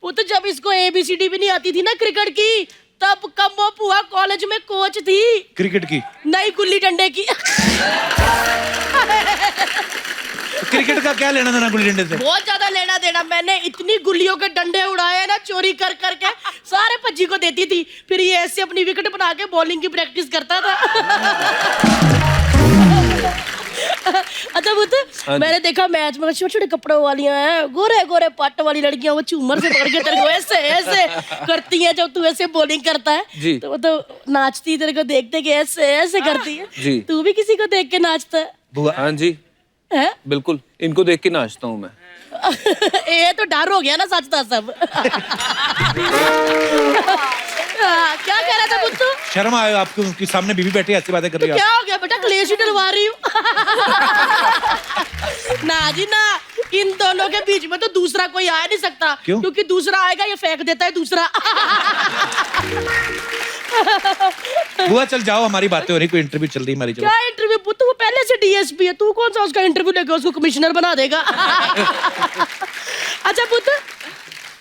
वो तो जब इसको ABCD भी नहीं आती थी ना क्रिकेट की, तब कम्मो फुआ कॉलेज में कोच थी क्रिकेट की, नहीं गुल्ली डंडे की। क्रिकेट का क्या लेना देना गुल्ली डंडे से? बहुत ज्यादा लेना देना। मैंने इतनी गुल्लियों के डंडे उड़ाए ना चोरी कर करके, सारे पज्जी को देती थी, फिर ये ऐसे अपनी विकेट बना के बॉलिंग की प्रैक्टिस करता था। अच्छा वो तो मैंने देखा मैच में छोटे छोटे कपड़ों वालियां हैं, गोरे गोरे पट्ट वाली लड़कियां, वो झूमर से पकड़ के तेरे को ऐसे ऐसे करती हैं जब तू ऐसे बॉलिंग करता है। तो वो तो नाचती तेरे को देखते कि ऐसे ऐसे करती है। तू भी किसी को देख के नाचता है? बुआ हाँ जी। हैं? बिल्कुल, इनको देख के नाचता हूँ मैं। ये तो डर हो गया ना सच था सब। क्या कह रहा था बुद्धू? शर्म आए आपको, उनके सामने बीवी बैठी ऐसी बातें कर रही तो है क्या हो गया बेटा, क्लेश ही डलवा रही हूँ। ना जी ना, इन दोनों के बीच में तो दूसरा कोई आ नहीं सकता। क्यों? क्योंकि दूसरा आएगा ये फेंक देता है दूसरा। बुआ चल जाओ, हमारी बातें हो रही, कोई इंटरव्यू चल रही हमारी। चलो क्या इंटरव्यू पुत्र, वो पहले से डीएसपी है, तू कौन सा उसका इंटरव्यू लेके उसको कमिश्नर बना देगा। अच्छा पुत्र,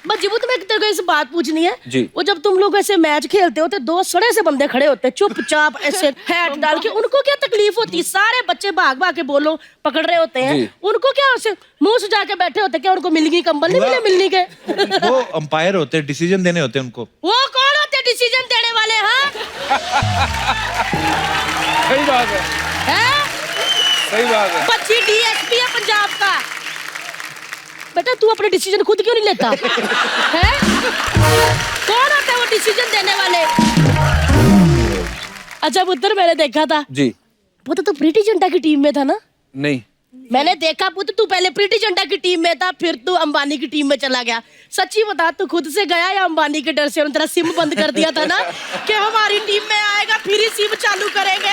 बच्ची पुत्र, मैं तेरे को ऐसे बात पूछनी है जी। वो जब तुम लोग ऐसे मैच खेलते हो तो दो सड़े से बंदे खड़े होते हैं चुपचाप ऐसे हैट डाल के, उनको क्या तकलीफ होती है? सारे बच्चे भाग भाग के बोलो पकड़ रहे होते हैं, जी। उनको क्या ऐसे मुंह सुजा के बैठे होते हैं? क्या उनको मिलनी कंबल नहीं मिले मिलनी के? वो अंपायर होते हैं, डिसीजन देने होते हैं उनको। वो कौन होते हैं डिसीजन देने वाले? हाँ सही बात है, हैं? सही बात है। बच्ची डीएसपी है पंजाब का। बेटा तू अपने डिसीजन खुद क्यों नहीं लेता? हैं? कौन होता है वो डिसीजन देने वाले? अच्छा पुत्र, मैंने देखा था जी। पुत्र तू प्रीति जिंटा की टीम में था ना? नहीं, मैंने देखा पुत्र, तू पहले प्रीति जिंटा की टीम में था, फिर तू अंबानी की टीम में चला गया। सच्ची बता, तू खुद से गया या अंबानी के डर से उन्होंने तेरा सिम बंद कर दिया था ना कि हमारी टीम में आएगा फिर ही सिम चालू करेंगे?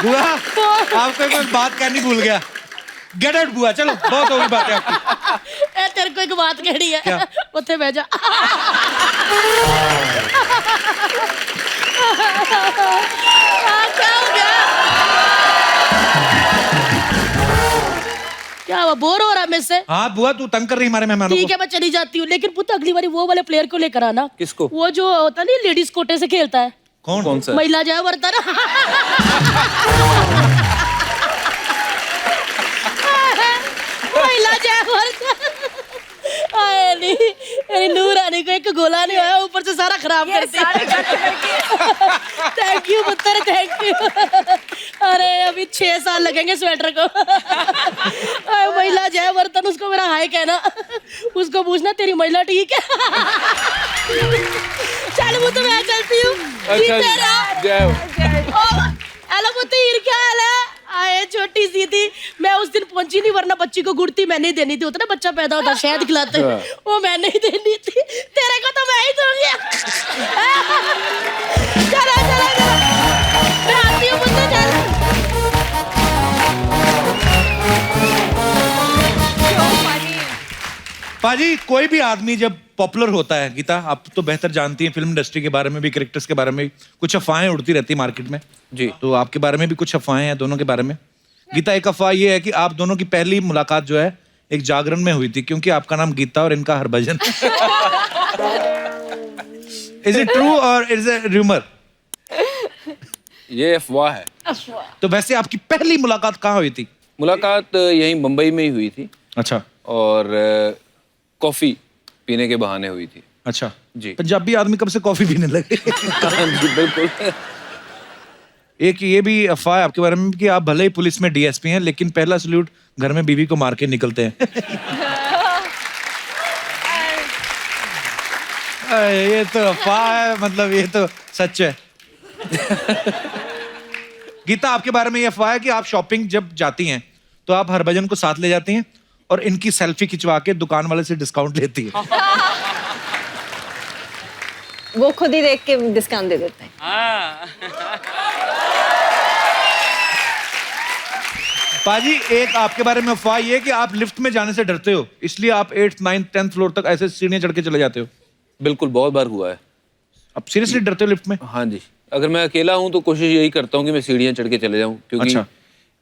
बुआ आपको एक बात कहनी भूल गया। गेट आउट बुआ, चलो बहुत हो गई बातें आपकी। ए, तेरे को एक बात कहनी है। क्या? उत्थे बह जा। क्या हो गया? क्या हुआ, बोर हो रहा है मुझसे? हाँ बुआ, तू तंग कर रही हमारे मेहमानों ठीक को। है मैं चली जाती हूँ, लेकिन पुत्र अगली बारी वो वाले प्लेयर को लेकर आना। किसको? वो जो होता नहीं लेडीज कोटे से खेलता है। कौन सा? महिला जय वर्धन। महिला जय वर्धन। मेरी नूरानी को एक गोला नहीं आया, ऊपर से सारा खराब कर दिया। थैंक यू पुत्र, थैंक यू। अरे अभी 6 साल लगेंगे स्वेटर को। महिला जय वर्धन, उसको मेरा हाय कहना, उसको पूछना तेरी महिला ठीक है। चल वो तो मैं चलती हूँ। अच्छा जय हो। हेलो पुत्र, क्या हाल है? आए छोटी सी थी, मैं उस दिन पहुंची नहीं, वरना बच्ची को गुड़ती मैं नहीं देनी थी। होता ना बच्चा पैदा होता शहद खिलाते, वो मैं नहीं देनी थी। तेरे को तो मैं ही दूंगी। चलो चलो चलो, मैं आती हूँ पुत्र, चल। पाजी, कोई भी आदमी जब पॉपुलर होता है, गीता आप तो बेहतर जानती हैं फिल्म इंडस्ट्री के बारे में भी, कैरेक्टर्स के बारे में भी, कुछ अफवाहें उड़ती रहती है मार्केट में जी। तो आपके बारे में भी कुछ अफवाहें हैं दोनों के बारे में। गीता, एक अफवाह ये है कि आप दोनों की पहली मुलाकात जो है एक जागरण में हुई थी, क्योंकि आपका नाम गीता और इनका हरभजन। इज इट ट्रू और इज इट रूमर? ये अफवाह है। तो वैसे आपकी पहली मुलाकात कहाँ हुई थी? मुलाकात यहीं मुंबई में ही हुई थी। अच्छा। और कॉफी पीने के बहाने हुई थी। अच्छा जी। पंजाबी आदमी कब से कॉफी पीने लगे? जी बिल्कुल। एक ये भी अफवाह है आपके बारे में कि आप भले ही पुलिस में डीएसपी हैं, लेकिन पहला सल्यूट घर में बीवी को मार के निकलते हैं। ये तो अफवाह है, मतलब ये तो सच है। गीता, आपके बारे में ये अफवाह है कि आप शॉपिंग जब जाती हैं तो आप हरभजन को साथ ले जाती हैं और इनकी सेल्फी खिंचवा के दुकान वाले से डिस्काउंट लेती है। वो खुद ही देख के डिस्काउंट दे देते हैं। पाजी, एक आपके बारे में अफवाह ये है कि आप लिफ्ट में जाने से डरते हो, इसलिए आप 8th 9th 10th फ्लोर तक ऐसे सीढ़ियां चढ़ के चले जाते हो। बिल्कुल, बहुत बार हुआ है। अब सीरियसली डरते हो लिफ्ट में? हाँ जी, अगर मैं अकेला हूँ तो कोशिश यही करता हूँ कि मैं सीढ़ियाँ चढ़ के चले जाऊँ, क्योंकि अच्छा।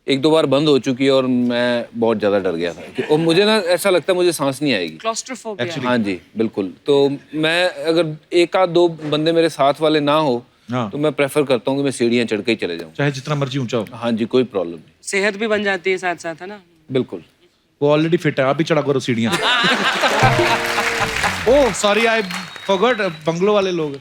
1-2 बार बंद हो चुकी है और मैं बहुत ज्यादा डर गया था और मुझे ना ऐसा लगता है मुझे सांस नहीं आएगी। क्लॉस्ट्रोफोबिया। हाँ जी बिल्कुल। तो मैं अगर 1-2 बंदे मेरे साथ वाले ना हो तो मैं प्रेफर करता हूँ कि मैं सीढ़ियाँ चढ़ के ही चले जाऊँ, चाहे जितना मर्जी ऊंचा हो। हाँ जी, कोई प्रॉब्लम नहीं। सेहत भी बन जाती है साथ साथ, है ना? बिल्कुल। वो ऑलरेडी फिट है, आप ही चढ़ा करो सीढ़ियां। Oh sorry, I forgot, bungalow वाले लोग।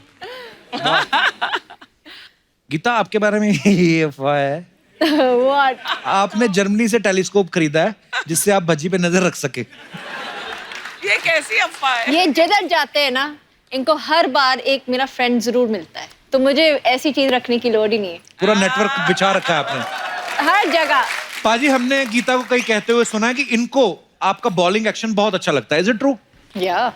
गीता, आपके बारे में ये अफवाह है What? आपने जर्मनी से टेलीस्कोप खरीदा है जिससे आप भज्जी पे नजर रख सके। ये कैसी अफवाह है? ये जिधर जाते हैं ना, इनको हर बार एक मेरा फ्रेंड जरूर मिलता है, तो मुझे ऐसी चीज रखने की लोड़ ही नहीं है। पूरा नेटवर्क बिछा रखा है आपने। हर जगह पाजी, हमने गीता को कहीं कहते हुए सुना है कि इनको आपका बॉलिंग एक्शन बहुत अच्छा लगता है। Is it true? या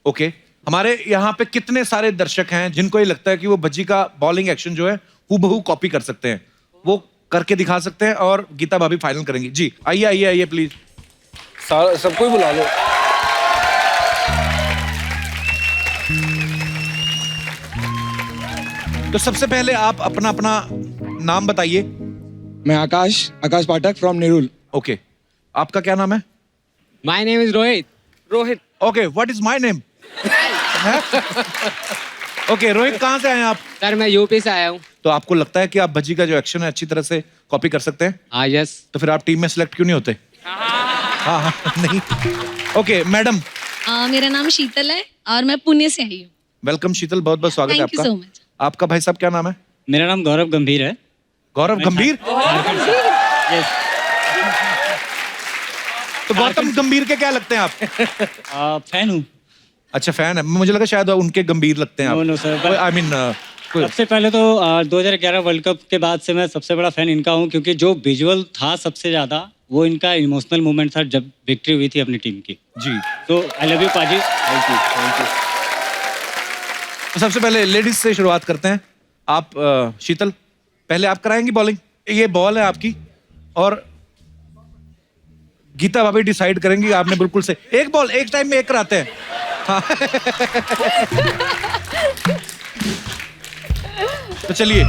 ओके, हमारे यहाँ पे कितने सारे दर्शक हैं जिनको ये लगता है कि वो भज्जी का बॉलिंग एक्शन जो है हूबहू कॉपी कर सकते हैं? वो करके दिखा सकते हैं और गीता भाभी फाइनल करेंगी। जी आइए आइए आइए प्लीज, सबको ही बुला लो। तो सबसे पहले आप अपना अपना नाम बताइए। मैं आकाश पाठक फ्रॉम नेरुल। ओके, आपका क्या नाम है? My name is Rohit. Rohit. Okay, what is my name? Okay, Rohit कहाँ से आए हैं आप? सर मैं यूपी से आया हूँ। तो आपको लगता है कि आप भज्जी का जो एक्शन है अच्छी तरह से कॉपी कर सकते हैं? हाँ यस। तो फिर आप टीम में सिलेक्ट क्यों नहीं होते? हाँ नहीं। Okay madam. मेरा नाम शीतल है और मैं पुणे से आई हूँ। वेलकम शीतल, बहुत बहुत स्वागत है Thank you आपका। so much. आपका भाई साहब क्या नाम है? मेरा नाम गौरव गंभीर है। गौरव गंभीर? तो गौतम गंभीर के क्या लगते हैं आप? फैन हूँ। अच्छा फैन है, मुझे लगा शायद उनके गंभीर लगते हैं आप। नो सर, आई मीन सबसे पहले तो 2011 वर्ल्ड कप के बाद से मैं सबसे बड़ा फैन इनका हूँ, क्योंकि जो विजुअल था सबसे ज्यादा वो इनका इमोशनल मोमेंट था जब विक्ट्री हुई थी अपनी टीम की। जी, तो आई लव यू पाजी। Thank you. तो सबसे पहले लेडीज से शुरुआत करते हैं। आप शीतल, पहले आप कराएंगी बॉलिंग। ये बॉल है आपकी और गीता भाभी डिसाइड करेंगी। आपने बिल्कुल से एक बॉल एक टाइम में एक कराते हैं। हाँ। तो चलिए,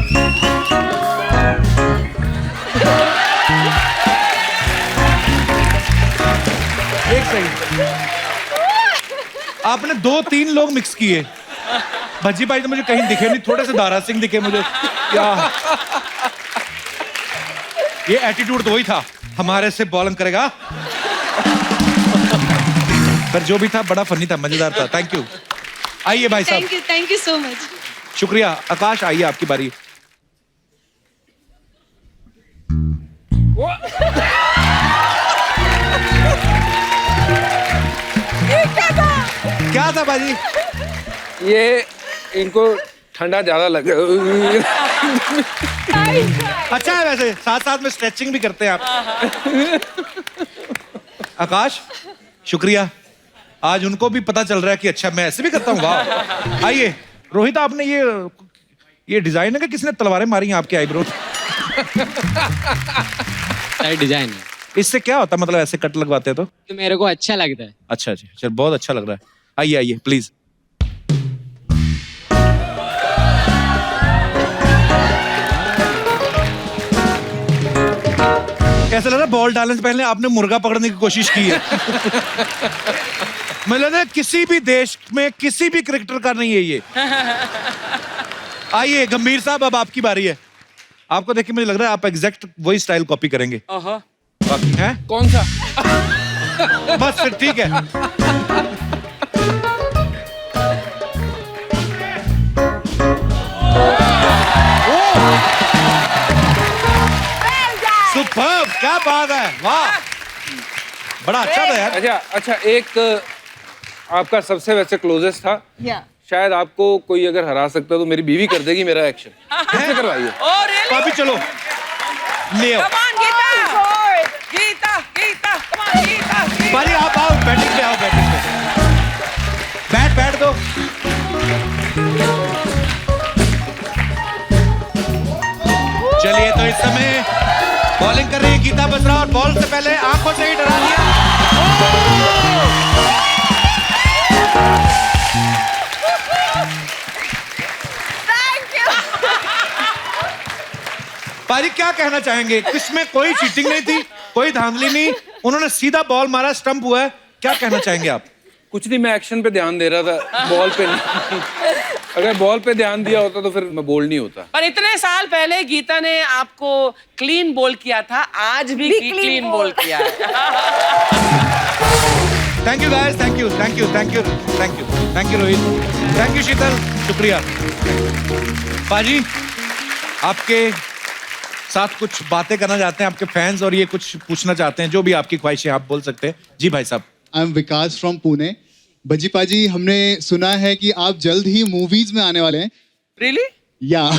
एक सेकंड, आपने 2-3 लोग मिक्स किए। भज्जी भाई तो मुझे कहीं दिखे नहीं, थोड़े से दारा सिंह दिखे मुझे। क्या ये एटीट्यूड तो वही था, हमारे से बॉलिंग करेगा। पर जो भी था बड़ा फनी था, मजेदार था। Thank you. आइए भाई साहब। Thank you so much. शुक्रिया। आकाश आइए, आपकी बारी। क्या था बाजी? ये इनको ठंडा ज्यादा लग अच्छा है, वैसे साथ साथ में स्ट्रेचिंग भी करते हैं आप। आकाश शुक्रिया, आज उनको भी पता चल रहा है कि अच्छा मैं ऐसे भी करता हूँ। वाह। आइए रोहित, आपने ये डिजाइन है कि किसने तलवारें मारी हैं आपके आईब्रो? डिजाइन है। इससे क्या होता है, मतलब ऐसे कट लगवाते हैं तो मेरे को अच्छा लगता है। अच्छा जी, चल बहुत अच्छा लग रहा है। आइए आइए प्लीज। कैसा लग रहा है? बॉल डालने से पहले आपने मुर्गा पकड़ने की कोशिश की है। मुझे लगता है किसी भी देश में किसी भी क्रिकेटर का नहीं है ये। आइए गंभीर साहब, अब आपकी बारी है। आपको देख के मुझे लग रहा है आप एग्जैक्ट वही स्टाइल कॉपी करेंगे। बाकी है कौन सा? बस फिर ठीक है। सुपर्ब, क्या बात है, वाह, बड़ा अच्छा था यार। अच्छा एक आपका सबसे वैसे क्लोजेस्ट था। शायद आपको कोई अगर हरा सकता तो मेरी बीवी कर देगी मेरा एक्शन। कैसे करवाइए? अभी चलो ले आओ। बारी आप आओ, बैटिंग पे आओ, बैटिंग पे बैट दो। चलिए, तो इस समय बॉलिंग कर रही है गीता बत्रा और बॉल से पहले आंखों से ही डरा दिया। पारी क्या कहना चाहेंगे? इसमें कोई चीटिंग नहीं थी, कोई धांधली नहीं, उन्होंने सीधा बॉल मारा, स्टंप हुआ है। क्या कहना चाहेंगे आप? कुछ नहीं, मैं एक्शन पे ध्यान दे रहा था, बॉल पे नहीं। अगर बॉल पे ध्यान दिया होता तो फिर मैं बोल्ड नहीं होता। पर इतने साल पहले गीता ने आपको क्लीन बोल किया था, आज भी क्लीन बोल किया है। Thank you guys, thank you, thank you, thank you, thank you, thank you Rohit, thank you Sheetal, शुक्रिया। पाजी, आपके साथ कुछ बातें करना चाहते हैं आपके फैंस, और ये कुछ पूछना चाहते हैं, जो भी आपकी ख्वाहिश है आप बोल सकते हैं। जी भाई साहब। I am Vikas from Pune. Bhajji पाजी, हमने सुना है कि आप जल्द ही मूवीज में आने वाले हैं। रियली? या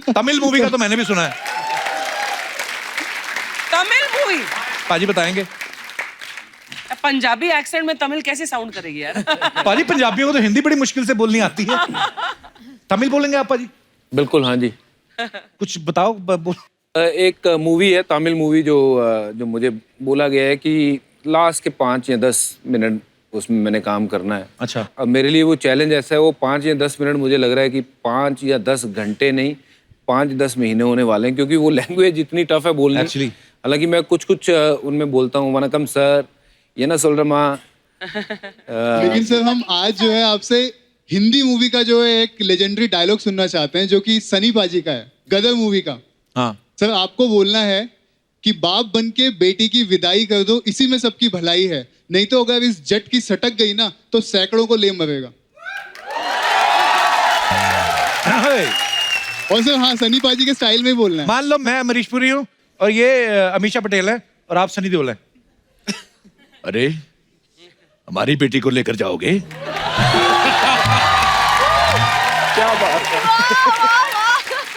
तमिल मूवी का तो मैंने भी सुना है। तमिल मूवी हुई? पाजी बताएंगे। पंजाबी एक्सेंट में तमिल कैसे साउंड करेगी यार? पाजी पंजाबियों को तो हिंदी बड़ी मुश्किल से बोलनी आती है। तमिल बोलेंगे आप पाजी? बिल्कुल हाँ जी। कुछ बताओ एक मूवी है, तमिल मूवी, जो मुझे बोला गया है कि लास्ट के 5 या 10 मिनट उसमें मैंने काम करना है। अच्छा। अब मेरे लिए वो चैलेंज ऐसा है, वो 5 या 10 मिनट मुझे लग रहा है कि 5 या 10 घंटे नहीं, 5-10 महीने होने वाले हैं, क्योंकि वो लैंग्वेज इतनी टफ है बोलनी। एक्चुअली हालांकि मैं कुछ उनमें बोलता हूँ, वनकम सर, ये ना सोल्रमा। लेकिन सर हम आज जो है आपसे हिंदी मूवी का जो है एक लेजेंडरी डायलॉग सुनना चाहते हैं, जो कि सनी पाजी का है, गदर मूवी का। हाँ सर, आपको बोलना है कि बाप बन के बेटी की विदाई कर दो, इसी में सबकी भलाई है, नहीं तो अगर इस जट की सटक गई ना तो सैकड़ों को ले मरेगा। और सर हाँ, सनी पाजी के स्टाइल में ही बोलना है। मान लो मैं अमरीश पुरी हूँ और ये अमीषा पटेल है और आप सनी देओल हैं। अरे हमारी बेटी को लेकर जाओगे? क्या बात है।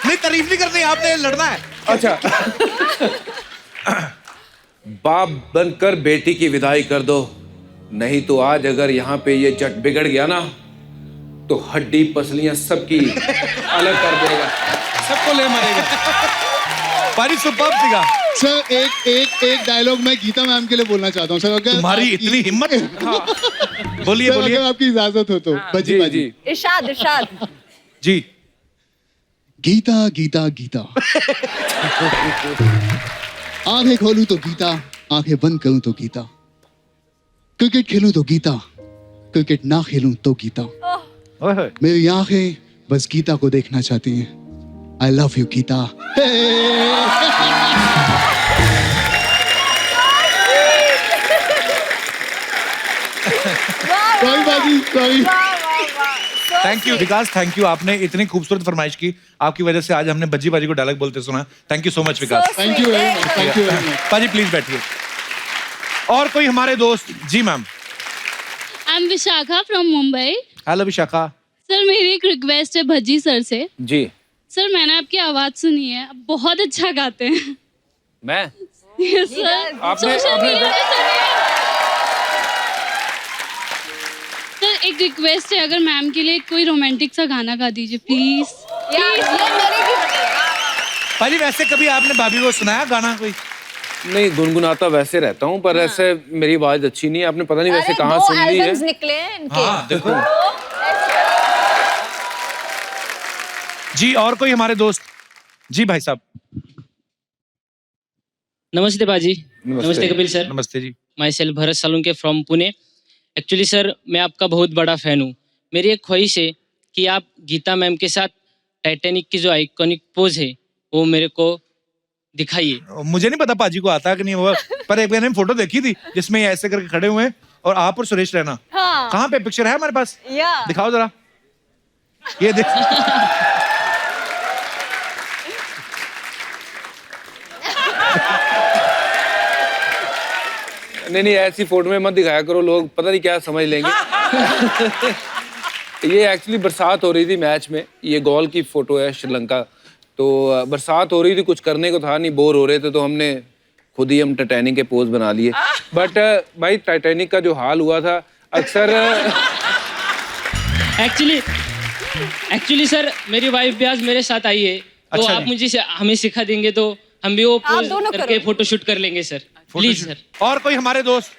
नहीं, तारीफ नहीं करनी, आपने लड़ना है। अच्छा। बाप बनकर बेटी की विदाई कर दो, नहीं तो आज अगर यहाँ पे ये जट बिगड़ गया ना तो हड्डी पसलियां सबकी अलग कर देगा, सबको ले मारेगा। पारी सुपर्ब सीगा। सर एक डायलॉग मैं गीता मैम के लिए बोलना चाहता हूँ सर, अगर तुम्हारी इतनी हिम्मत। बोलिए सर, बोलिए। अगर आपकी इजाजत हो तो। बजी बाजी इरशाद जी। गीता गीता गीता, आंखें खोलूं तो गीता, आंखें बंद करूं तो गीता, क्रिकेट खेलूं तो गीता, क्रिकेट ना खेलूं तो गीता, मेरी आंखें बस गीता को देखना चाहती हैं। I love you Geeta. Sorry. Thank you Vikas, thank you. आपने इतनी खूबसूरत फरमाइश की, आपकी वजह से आज हमने बज्जी बाजी को डायलॉग बोलते सुना। Thank you so much Vikas. Thank you very much, thank you very much. पाजी प्लीज बैठिए। और कोई हमारे दोस्त? जी ma'am. I am Vishakha from Mumbai. Hello Vishakha. Sir मेरी एक रिक्वेस्ट है भज्जी सर से। जी। सर मैंने आपकी आवाज सुनी है, आप बहुत अच्छा गाते हैं। मैं? Yes sir. सोशल मीडिया पे सुनी है। सर एक रिक्वेस्ट है, अगर मैम के लिए कोई रोमांटिक सा गाना गा दीजिए प्लीज। पाजी वैसे कभी आपने भाभी को सुनाया गाना कोई? नहीं, गुनगुनाता वैसे रहता हूँ, पर ऐसे मेरी आवाज अच्छी नहीं है। आपने पता नहीं वैसे कहाँ सुन ली है। निकले हैं इनके। हाँ देखो। जी और कोई हमारे दोस्त? जी भाई साहब। नमस्ते बाजी। नमस्ते कपिल सर। नमस्ते जी। Myself Bharat Salunke from Pune. Actually sir मैं आपका बहुत बड़ा फैन हूँ। मेरी एक ख्वाहिश है कि आप गीता मैम के साथ टाइटैनिक की जो आइकॉनिक पोज है वो मेरे को दिखाइए। मुझे नहीं पता पाजी को आता है कि नहीं वो, पर एक मैंने फोटो देखी थी जिसमें ये ऐसे करके खड़े हुए हैं और आप और सुरेश रैना। हाँ। कहाँ पे पिक्चर है हमारे पास? या। दिखाओ जरा। ये देख। नहीं, ऐसी फोटो में मत दिखाया करो, लोग पता नहीं क्या समझ लेंगे। ये एक्चुअली बरसात हो रही थी मैच में, ये गोल की फोटो है श्रीलंका। तो बरसात हो रही थी, कुछ करने को था नहीं, बोर हो रहे थे, तो हमने खुद ही हम टाइटैनिक के पोज बना लिए। बट भाई टाइटैनिक का जो हाल हुआ था अक्सर एक्चुअली सर मेरी वाइफ भी आज मेरे साथ आई है, तो अच्छा आप मुझे हमें सिखा देंगे तो हम भी वो पोज दोनों करके करो। फोटो शूट कर लेंगे सर। Please sir. और कोई हमारे दोस्त?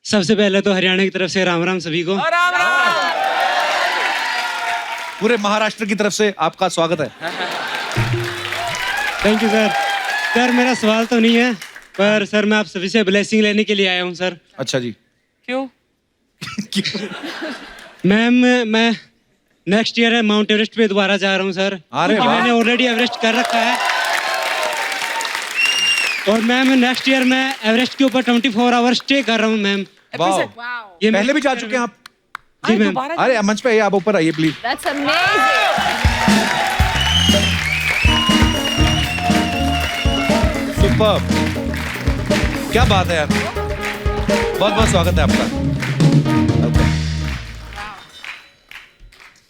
सबसे पहले तो हरियाणा की तरफ से राम राम सभी को। पूरे महाराष्ट्र की तरफ से आपका स्वागत है। Thank you sir. सर मेरा सवाल तो नहीं है, पर सर मैं आप सभी से ब्लेसिंग लेने के लिए आया हूँ सर। अच्छा जी। क्यों? मैम मैं नेक्स्ट ईयर है माउंट एवरेस्ट पे दोबारा जा रहा हूँ सर। अरे क्योंकि वाह। मैंने ऑलरेडी एवरेस्ट कर रखा है, और मैम नेक्स्ट ईयर मैं एवरेस्ट के ऊपर 24 आवर स्टे कर रहा हूँ मैम। वाह। ये पहले भी जा चुके हैं आप? जी मैम। अरे मंच पे आइए, आप ऊपर आइए प्लीज। That's amazing. सुपर्ब, क्या बात है यार। बहुत बहुत स्वागत है आपका।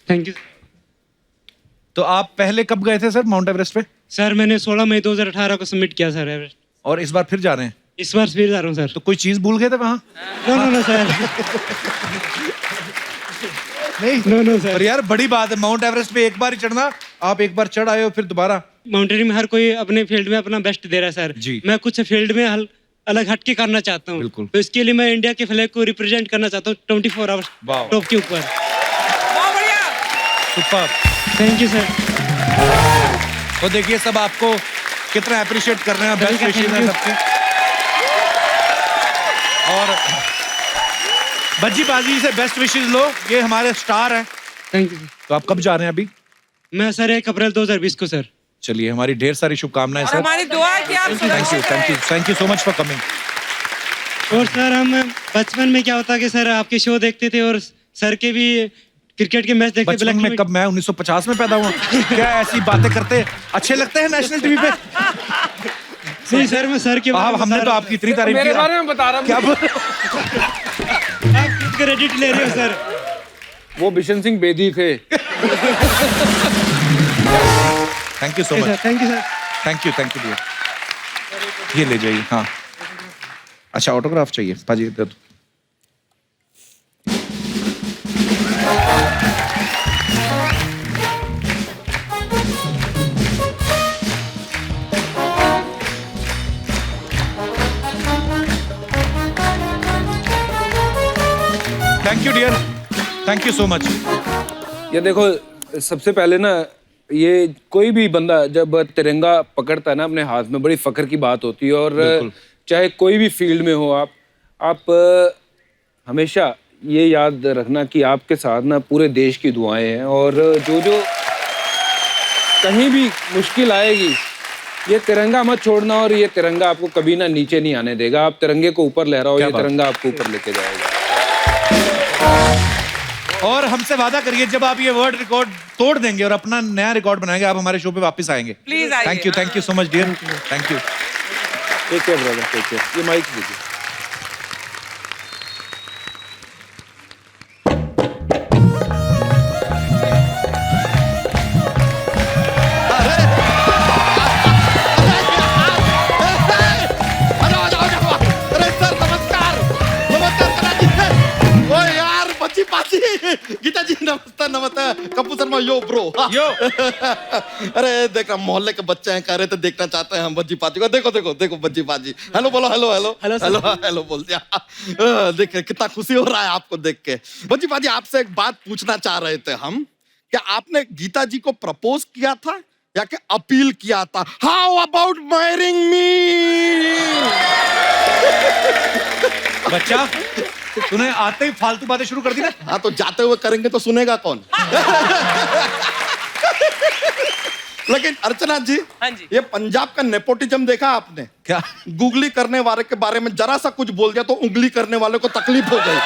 Thank you. तो आप पहले कब गए थे सर माउंट एवरेस्ट पे? सर मैंने 16 मई 2018 को सबमिट किया सर एवरेस्ट। और इस बार फिर जा रहे हैं? इस बार फिर जा रहा हूँ सर। तो कोई चीज भूल गए थे वहाँ? No sir. नहीं नो सर। पर यार बड़ी बात है, माउंट एवरेस्ट पे एक बार ही चढ़ना, आप एक बार चढ़ आए हो फिर दोबारा। माउंटेनिंग में हर कोई अपने फील्ड में अपना बेस्ट दे रहा है सर जी। मैं कुछ फील्ड में अलग हटके करना चाहता हूँ। बिल्कुल। तो इसके लिए मैं इंडिया के फ्लैग को रिप्रेजेंट करना चाहता हूँ 24 आवर्स टॉप के ऊपर। Super, thank you sir. तो देखिए सब आपको कितना अप्रिशिएट कर रहे हैं, बेस्ट विशेस हैं सबके। और बज्जी बाजी से बेस्ट विशेस लो, ये हमारे स्टार हैं। Thank you. तो आप कब जा रहे हैं अभी? मैं सर 1 अप्रैल 2020 को सर। चलिए, हमारी ढेर सारी शुभकामनाएं सर। हमारी दुआ है कि आप thank you so much for coming. और सर हम बचपन में क्या होता कि सर आपके शो देखते थे और सर के भी क्रिकेट के मैच देखते। बचपन में कब? मैं 1950 में पैदा हुआ। क्या ऐसी बातें करते अच्छे लगते हैं नेशनल टीवी पे? नहीं सर, मैं सर के हमने तो आपकी इतनी तारीफ की। मेरे बारे में बता रहा हूँ। क्या आप क्रेडिट ले रहे हो सर। वो बिशन सिंह बेदी थे। Thank you so much. Thank you sir. Thank you dear. ये ले जाइए। हाँ, अच्छा ऑटोग्राफ चाहिए पाजी, दे दो। Thank you dear, thank you so much. ये देखो, सबसे पहले ना, ये कोई भी बंदा जब तिरंगा पकड़ता है ना अपने हाथ में, बड़ी फख्र की बात होती है। और चाहे कोई भी फील्ड में हो आप हमेशा ये याद रखना कि आपके साथ ना पूरे देश की दुआएं हैं। और जो कहीं भी मुश्किल आएगी, ये तिरंगा मत छोड़ना। और ये तिरंगा आपको कभी ना नीचे नहीं आने देगा। आप तिरंगे को ऊपर लहराओ, ये तिरंगा आपको ऊपर लेके जाएगा। और हमसे वादा करिए, जब आप ये वर्ल्ड रिकॉर्ड तोड़ देंगे और अपना नया रिकॉर्ड बनाएंगे, आप हमारे शो पे वापस आएंगे। प्लीज आइए। Thank you so much dear. Thank you. Take care brother, take care. ये माइक दीजिए। गीता जी नमस्ते। नमस्ते Kapoor Sharma. Yo bro yo. अरे देख, मोहल्ले के बच्चे हैं, कह रहे थे देखना चाहते हैं हम बज्जी पाजी को। देखो देखो देखो बज्जी पाजी। हेलो बोलो, हेलो हेलो हेलो हेलो बोल दिया। देख कितना खुशी हो रहा है आपको देख के। बज्जी पाजी, आपसे एक बात पूछना चाह रहे थे हम, क्या आपने गीता जी को प्रपोज किया था या कि अपील किया था? हाउ अबाउट मैरिंग मी? बच्चा, तूने आते ही फालतू बातें शुरू कर दी ना। हाँ, तो जाते हुए करेंगे तो सुनेगा कौन? लेकिन अर्चना जी, हाँ जी, ये पंजाब का नेपोटिज्म देखा आपने क्या? गूगली करने वाले के बारे में जरा सा कुछ बोल दिया तो उंगली करने वाले को तकलीफ हो गई।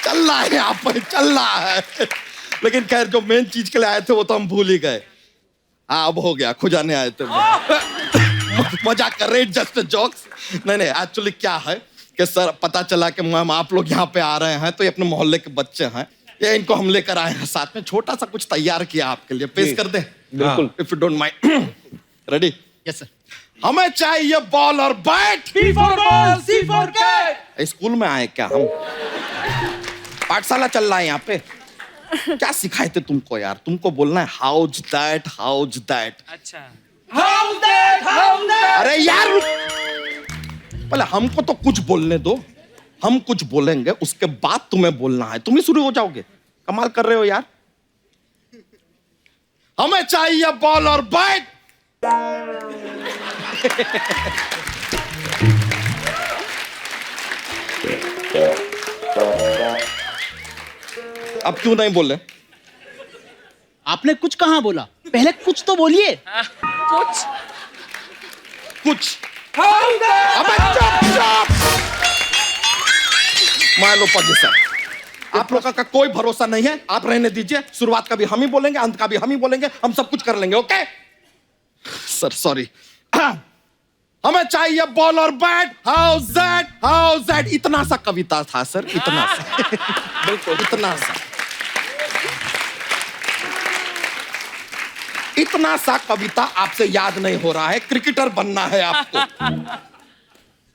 चल रहा है यहाँ पर, चल रहा है। लेकिन खैर, जो मेन चीज के लिए आए थे वो तो हम भूल ही गए। हाँ, अब हो गया, खुजाने आए थे। मजाक कर रहे, जस्ट जोक्स। नहीं नहीं, एक्चुअली क्या है कि सर, पता चला कि मैम आप लोग यहाँ पे आ रहे हैं, तो ये अपने मोहल्ले के बच्चे हैं, ये इनको हम लेकर आए हैं साथ में। छोटा सा कुछ तैयार किया आपके लिए, पेश कर दे। बिल्कुल, if you don't mind. Ready? Yes sir. हमें चाहिए बॉल और bat. C for ball, C for cat। School में आए क्या हम? पाठशाला चल रहा है यहाँ पे। क्या सिखाए थे तुमको यार? तुमको बोलना है हाउज दैट, हाउज दैट। अच्छा, हाउ दैट। अरे यार, पहले हमको तो कुछ बोलने दो, हम कुछ बोलेंगे, उसके बाद तुम्हें बोलना है। तुम ही शुरू हो जाओगे, कमाल कर रहे हो यार। हमें चाहिए बॉल और बैट। अब क्यों नहीं बोले? आपने कुछ कहाँ बोला? पहले कुछ तो बोलिए। कुछ कुछ। अबे चुप चुप। मान लो सर, आप लोगों का कोई भरोसा नहीं है, आप रहने दीजिए। शुरुआत का भी हम ही बोलेंगे, अंत का भी हम ही बोलेंगे, हम सब कुछ कर लेंगे। Okay sir, sorry. हमें चाहिए बॉल और bat. How that, how that. इतना सा कविता था सर, इतना सा। बिल्कुल इतना सा। इतना सा कविता आपसे याद नहीं हो रहा है, क्रिकेटर बनना है आपको।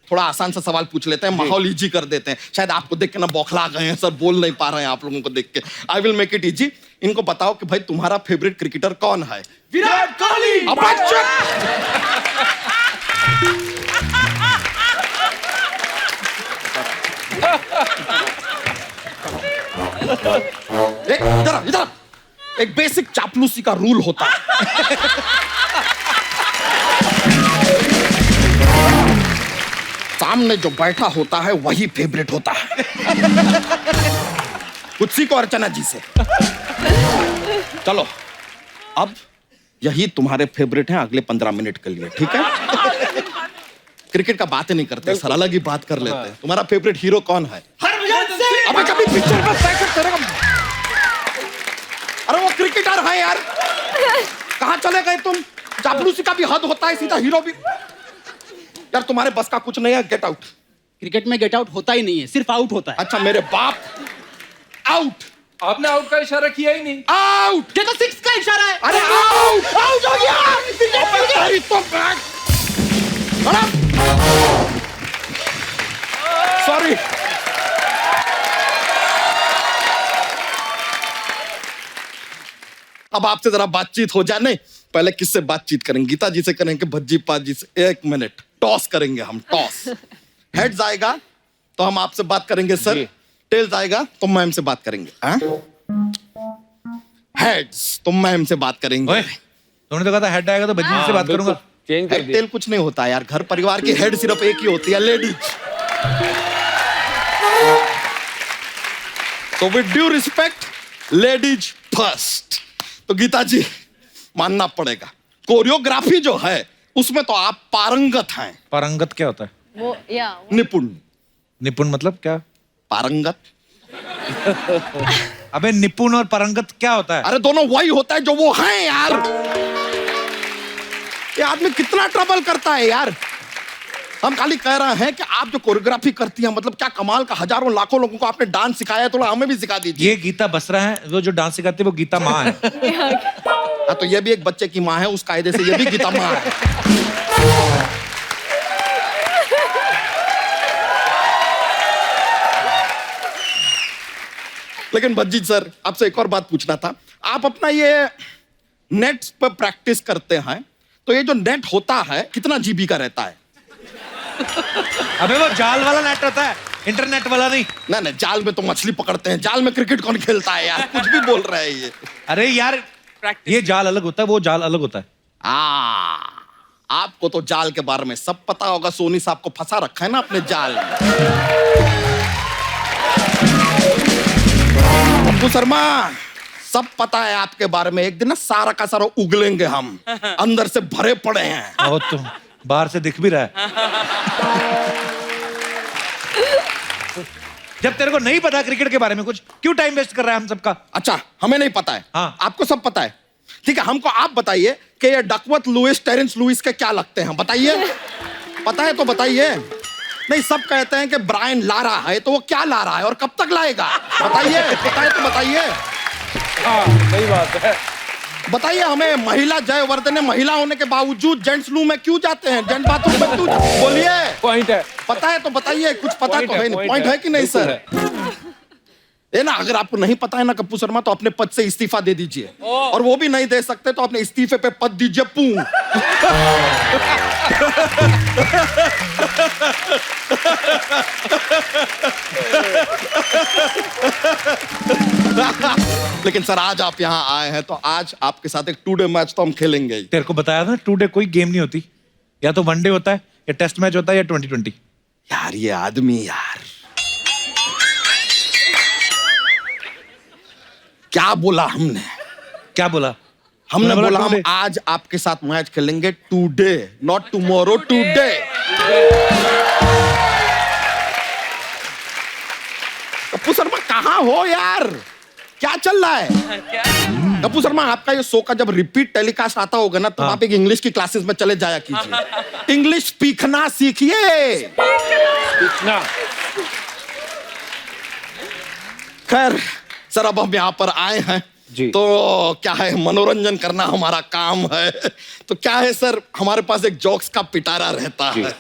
थोड़ा आसान सा सवाल पूछ लेते हैं, माहौल इजी कर देते हैं। शायद आपको देख के ना बौखला गए हैं सर, बोल नहीं पा रहे हैं आप लोगों को देख के। I will make it easy. इनको बताओ कि भाई तुम्हारा फेवरेट क्रिकेटर कौन है? विराट कोहली। अब इधर इधर, एक बेसिक चापलूसी का रूल होता है। सामने जो बैठा होता है वही फेवरेट होता है। कुछ सीखो अर्चना जी से। चलो अब यही तुम्हारे फेवरेट हैं अगले 15 मिनट के लिए, ठीक है? क्रिकेट का बात ही नहीं करते सर, अलग ही बात कर लेते हैं। तुम्हारा फेवरेट हीरो कौन है? अबे कभी पिक्चर में पैकेट तेरे को, अरे वो क्रिकेटर है यार, कहाँ चले गए तुम? चापलूसी का भी हद होता है, सीधा हीरो भी। यार तुम्हारे बस का कुछ नहीं है, गेट आउट। क्रिकेट में गेट आउट होता ही नहीं है, सिर्फ आउट होता है। अच्छा मेरे बाप, आउट। आपने आउट का इशारा किया ही नहीं। आउट, ये तो 6 का इशारा है। अरे आउट, आउट हो गया। सॉरी। अब आपसे जरा बातचीत हो जाए। नहीं, पहले किससे बातचीत करेंगे? गीता जी से करेंगे, भज्जी पाजी से? 1 मिनट, टॉस करेंगे हम, टॉस। हेड्स आएगा तो हम आपसे बात करेंगे सर, टेल्स आएगा तो मैम से बात करेंगे। हेड्स तो मैम से बात करेंगे। तुमने तो कहा था हेड आएगा तो भज्जी से बात करूंगा। चेंज कर हेड टेल कुछ नहीं होता यार, घर परिवार की हेड सिर्फ एक ही होती है, लेडीज। तो with due respect, ladies first. तो गीता जी मानना पड़ेगा, कोरियोग्राफी जो है उसमें तो आप पारंगत हैं। पारंगत क्या होता है? वो निपुण। निपुण मतलब क्या? पारंगत। अबे निपुण और पारंगत क्या होता है? अरे दोनों वही होता है जो वो हैं यार। ये आदमी कितना ट्रबल करता है यार। हम खाली कह रहे हैं कि आप जो कोरियोग्राफी करती हैं, मतलब क्या कमाल का, हजारों लाखों लोगों को आपने डांस सिखाया है, थोड़ा हमें भी सिखा दीजिए। ये गीता बसरा है, वो जो डांस सिखाती है वो गीता माँ है। हाँ तो ये भी एक बच्चे की माँ है, उस कायदे से ये भी गीता माँ है। लेकिन भज्जी सर, आपसे एक और बात पूछना था। आप अपना ये नेट पर प्रैक्टिस करते हैं, तो ये जो नेट होता है कितना जीबी का रहता है? अबे वो जाल वाला नेट रहता है, इंटरनेट वाला नहीं। ना ना, जाल में तो मछली पकड़ते हैं, जाल में क्रिकेट कौन खेलता है यार? कुछ भी बोल रहे हैं ये। अरे यार ये जाल अलग होता है, वो जाल अलग होता है। आपको तो जाल के बारे में सब पता होगा, सोनी साहब को फंसा रखा है ना अपने जाल में। अब्बू शर्मा, सब पता है आपके बारे में। एक दिन ना सारा का सारा उगलेंगे हम, अंदर से भरे पड़े हैं। और तुम बाहर से दिख भी रहा है। जब तेरे को नहीं पता क्रिकेट के बारे में कुछ, क्यों टाइम वेस्ट कर रहा है हम सबका? अच्छा, हमें नहीं पता है। हाँ। आपको सब पता है। ठीक है, हमको आप बताइए कि ये डकवर्थ लुइस, टेरेंस लुइस के क्या लगते हैं, बताइए। पता है तो बताइए। नहीं, सब कहते हैं कि ब्रायन ला रहा है, तो वो क्या ला रहा है और कब तक लाएगा? बताइए, पता है तो बताइए। हाँ सही बात है। बताइए हमें, महिला जयवर्धने महिला होने के बावजूद जेंट्स रूम में क्यों जाते हैं, जेंट्स बाथरूम में क्यों? बोलिए। पॉइंट है। पता है तो बताइए, कुछ पता तो है नहीं। पॉइंट है कि नहीं सर? ये ना, अगर आपको नहीं पता है ना कप्पू शर्मा, तो अपने पद से इस्तीफा दे दीजिए। और वो भी नहीं दे सकते तो अपने इस्तीफे पे पद दीजिए पू। लेकिन सर आज आप यहाँ आए हैं, तो आज आपके साथ एक 2 डे मैच तो हम खेलेंगे ही। तेरे को बताया था 2 डे कोई गेम नहीं होती, या तो 1 डे होता है, या टेस्ट मैच होता है, या 2020। यार ये आदमी यार क्या बोला हमने? क्या बोला? हमने बोला हम आज आपके साथ मैच खेलेंगे today, not tomorrow, today. Kappu Sharma कहाँ हो यार? क्या चल रहा है? कप्पू शर्मा, आपका ये शो का जब रिपीट टेलीकास्ट आता होगा ना, तब आप एक इंग्लिश की क्लासेस में चले जाया कीजिए। इंग्लिश सीखना सीखिए। खैर सर, अब हम यहाँ पर आए हैं जी। तो क्या है, मनोरंजन करना हमारा काम है। तो क्या है सर, हमारे पास एक जोक्स का पिटारा रहता है।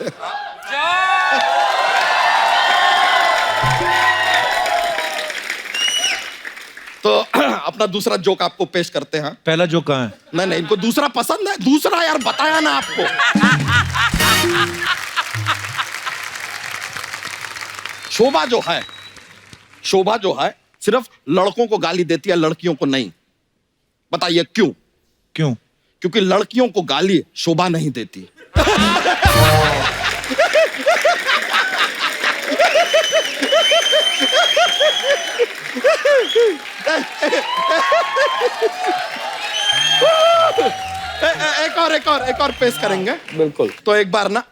तो अपना दूसरा जोक आपको पेश करते हैं। पहला जोक कहाँ है? नहीं नहीं, इनको दूसरा पसंद है। दूसरा यार बताया ना आपको। शोभा जो है सिर्फ लड़कों को गाली देती है, लड़कियों को नहीं। बताइए क्यों? क्यों? क्योंकि लड़कियों को गाली शोभा नहीं देती। एक और पेश करेंगे। बिल्कुल। तो एक बार ना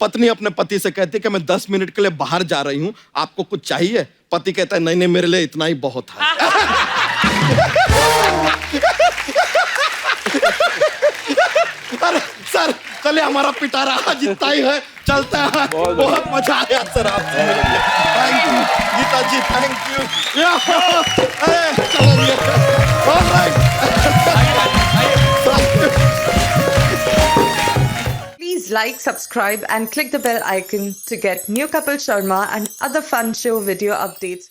पत्नी अपने पति से कहती है कि मैं 10 मिनट के लिए बाहर जा रही हूं, आपको कुछ चाहिए? पति कहता है नहीं नहीं, मेरे लिए इतना ही बहुत है। अरे सर चलिए, हमारा पिटारा आज इतना ही है, चलता है। बहुत मजा आया सर आपसे मिलके। Thank you Geeta ji, thank you. Please like, subscribe and click the bell icon to get new Kapil Sharma and other fun show video updates.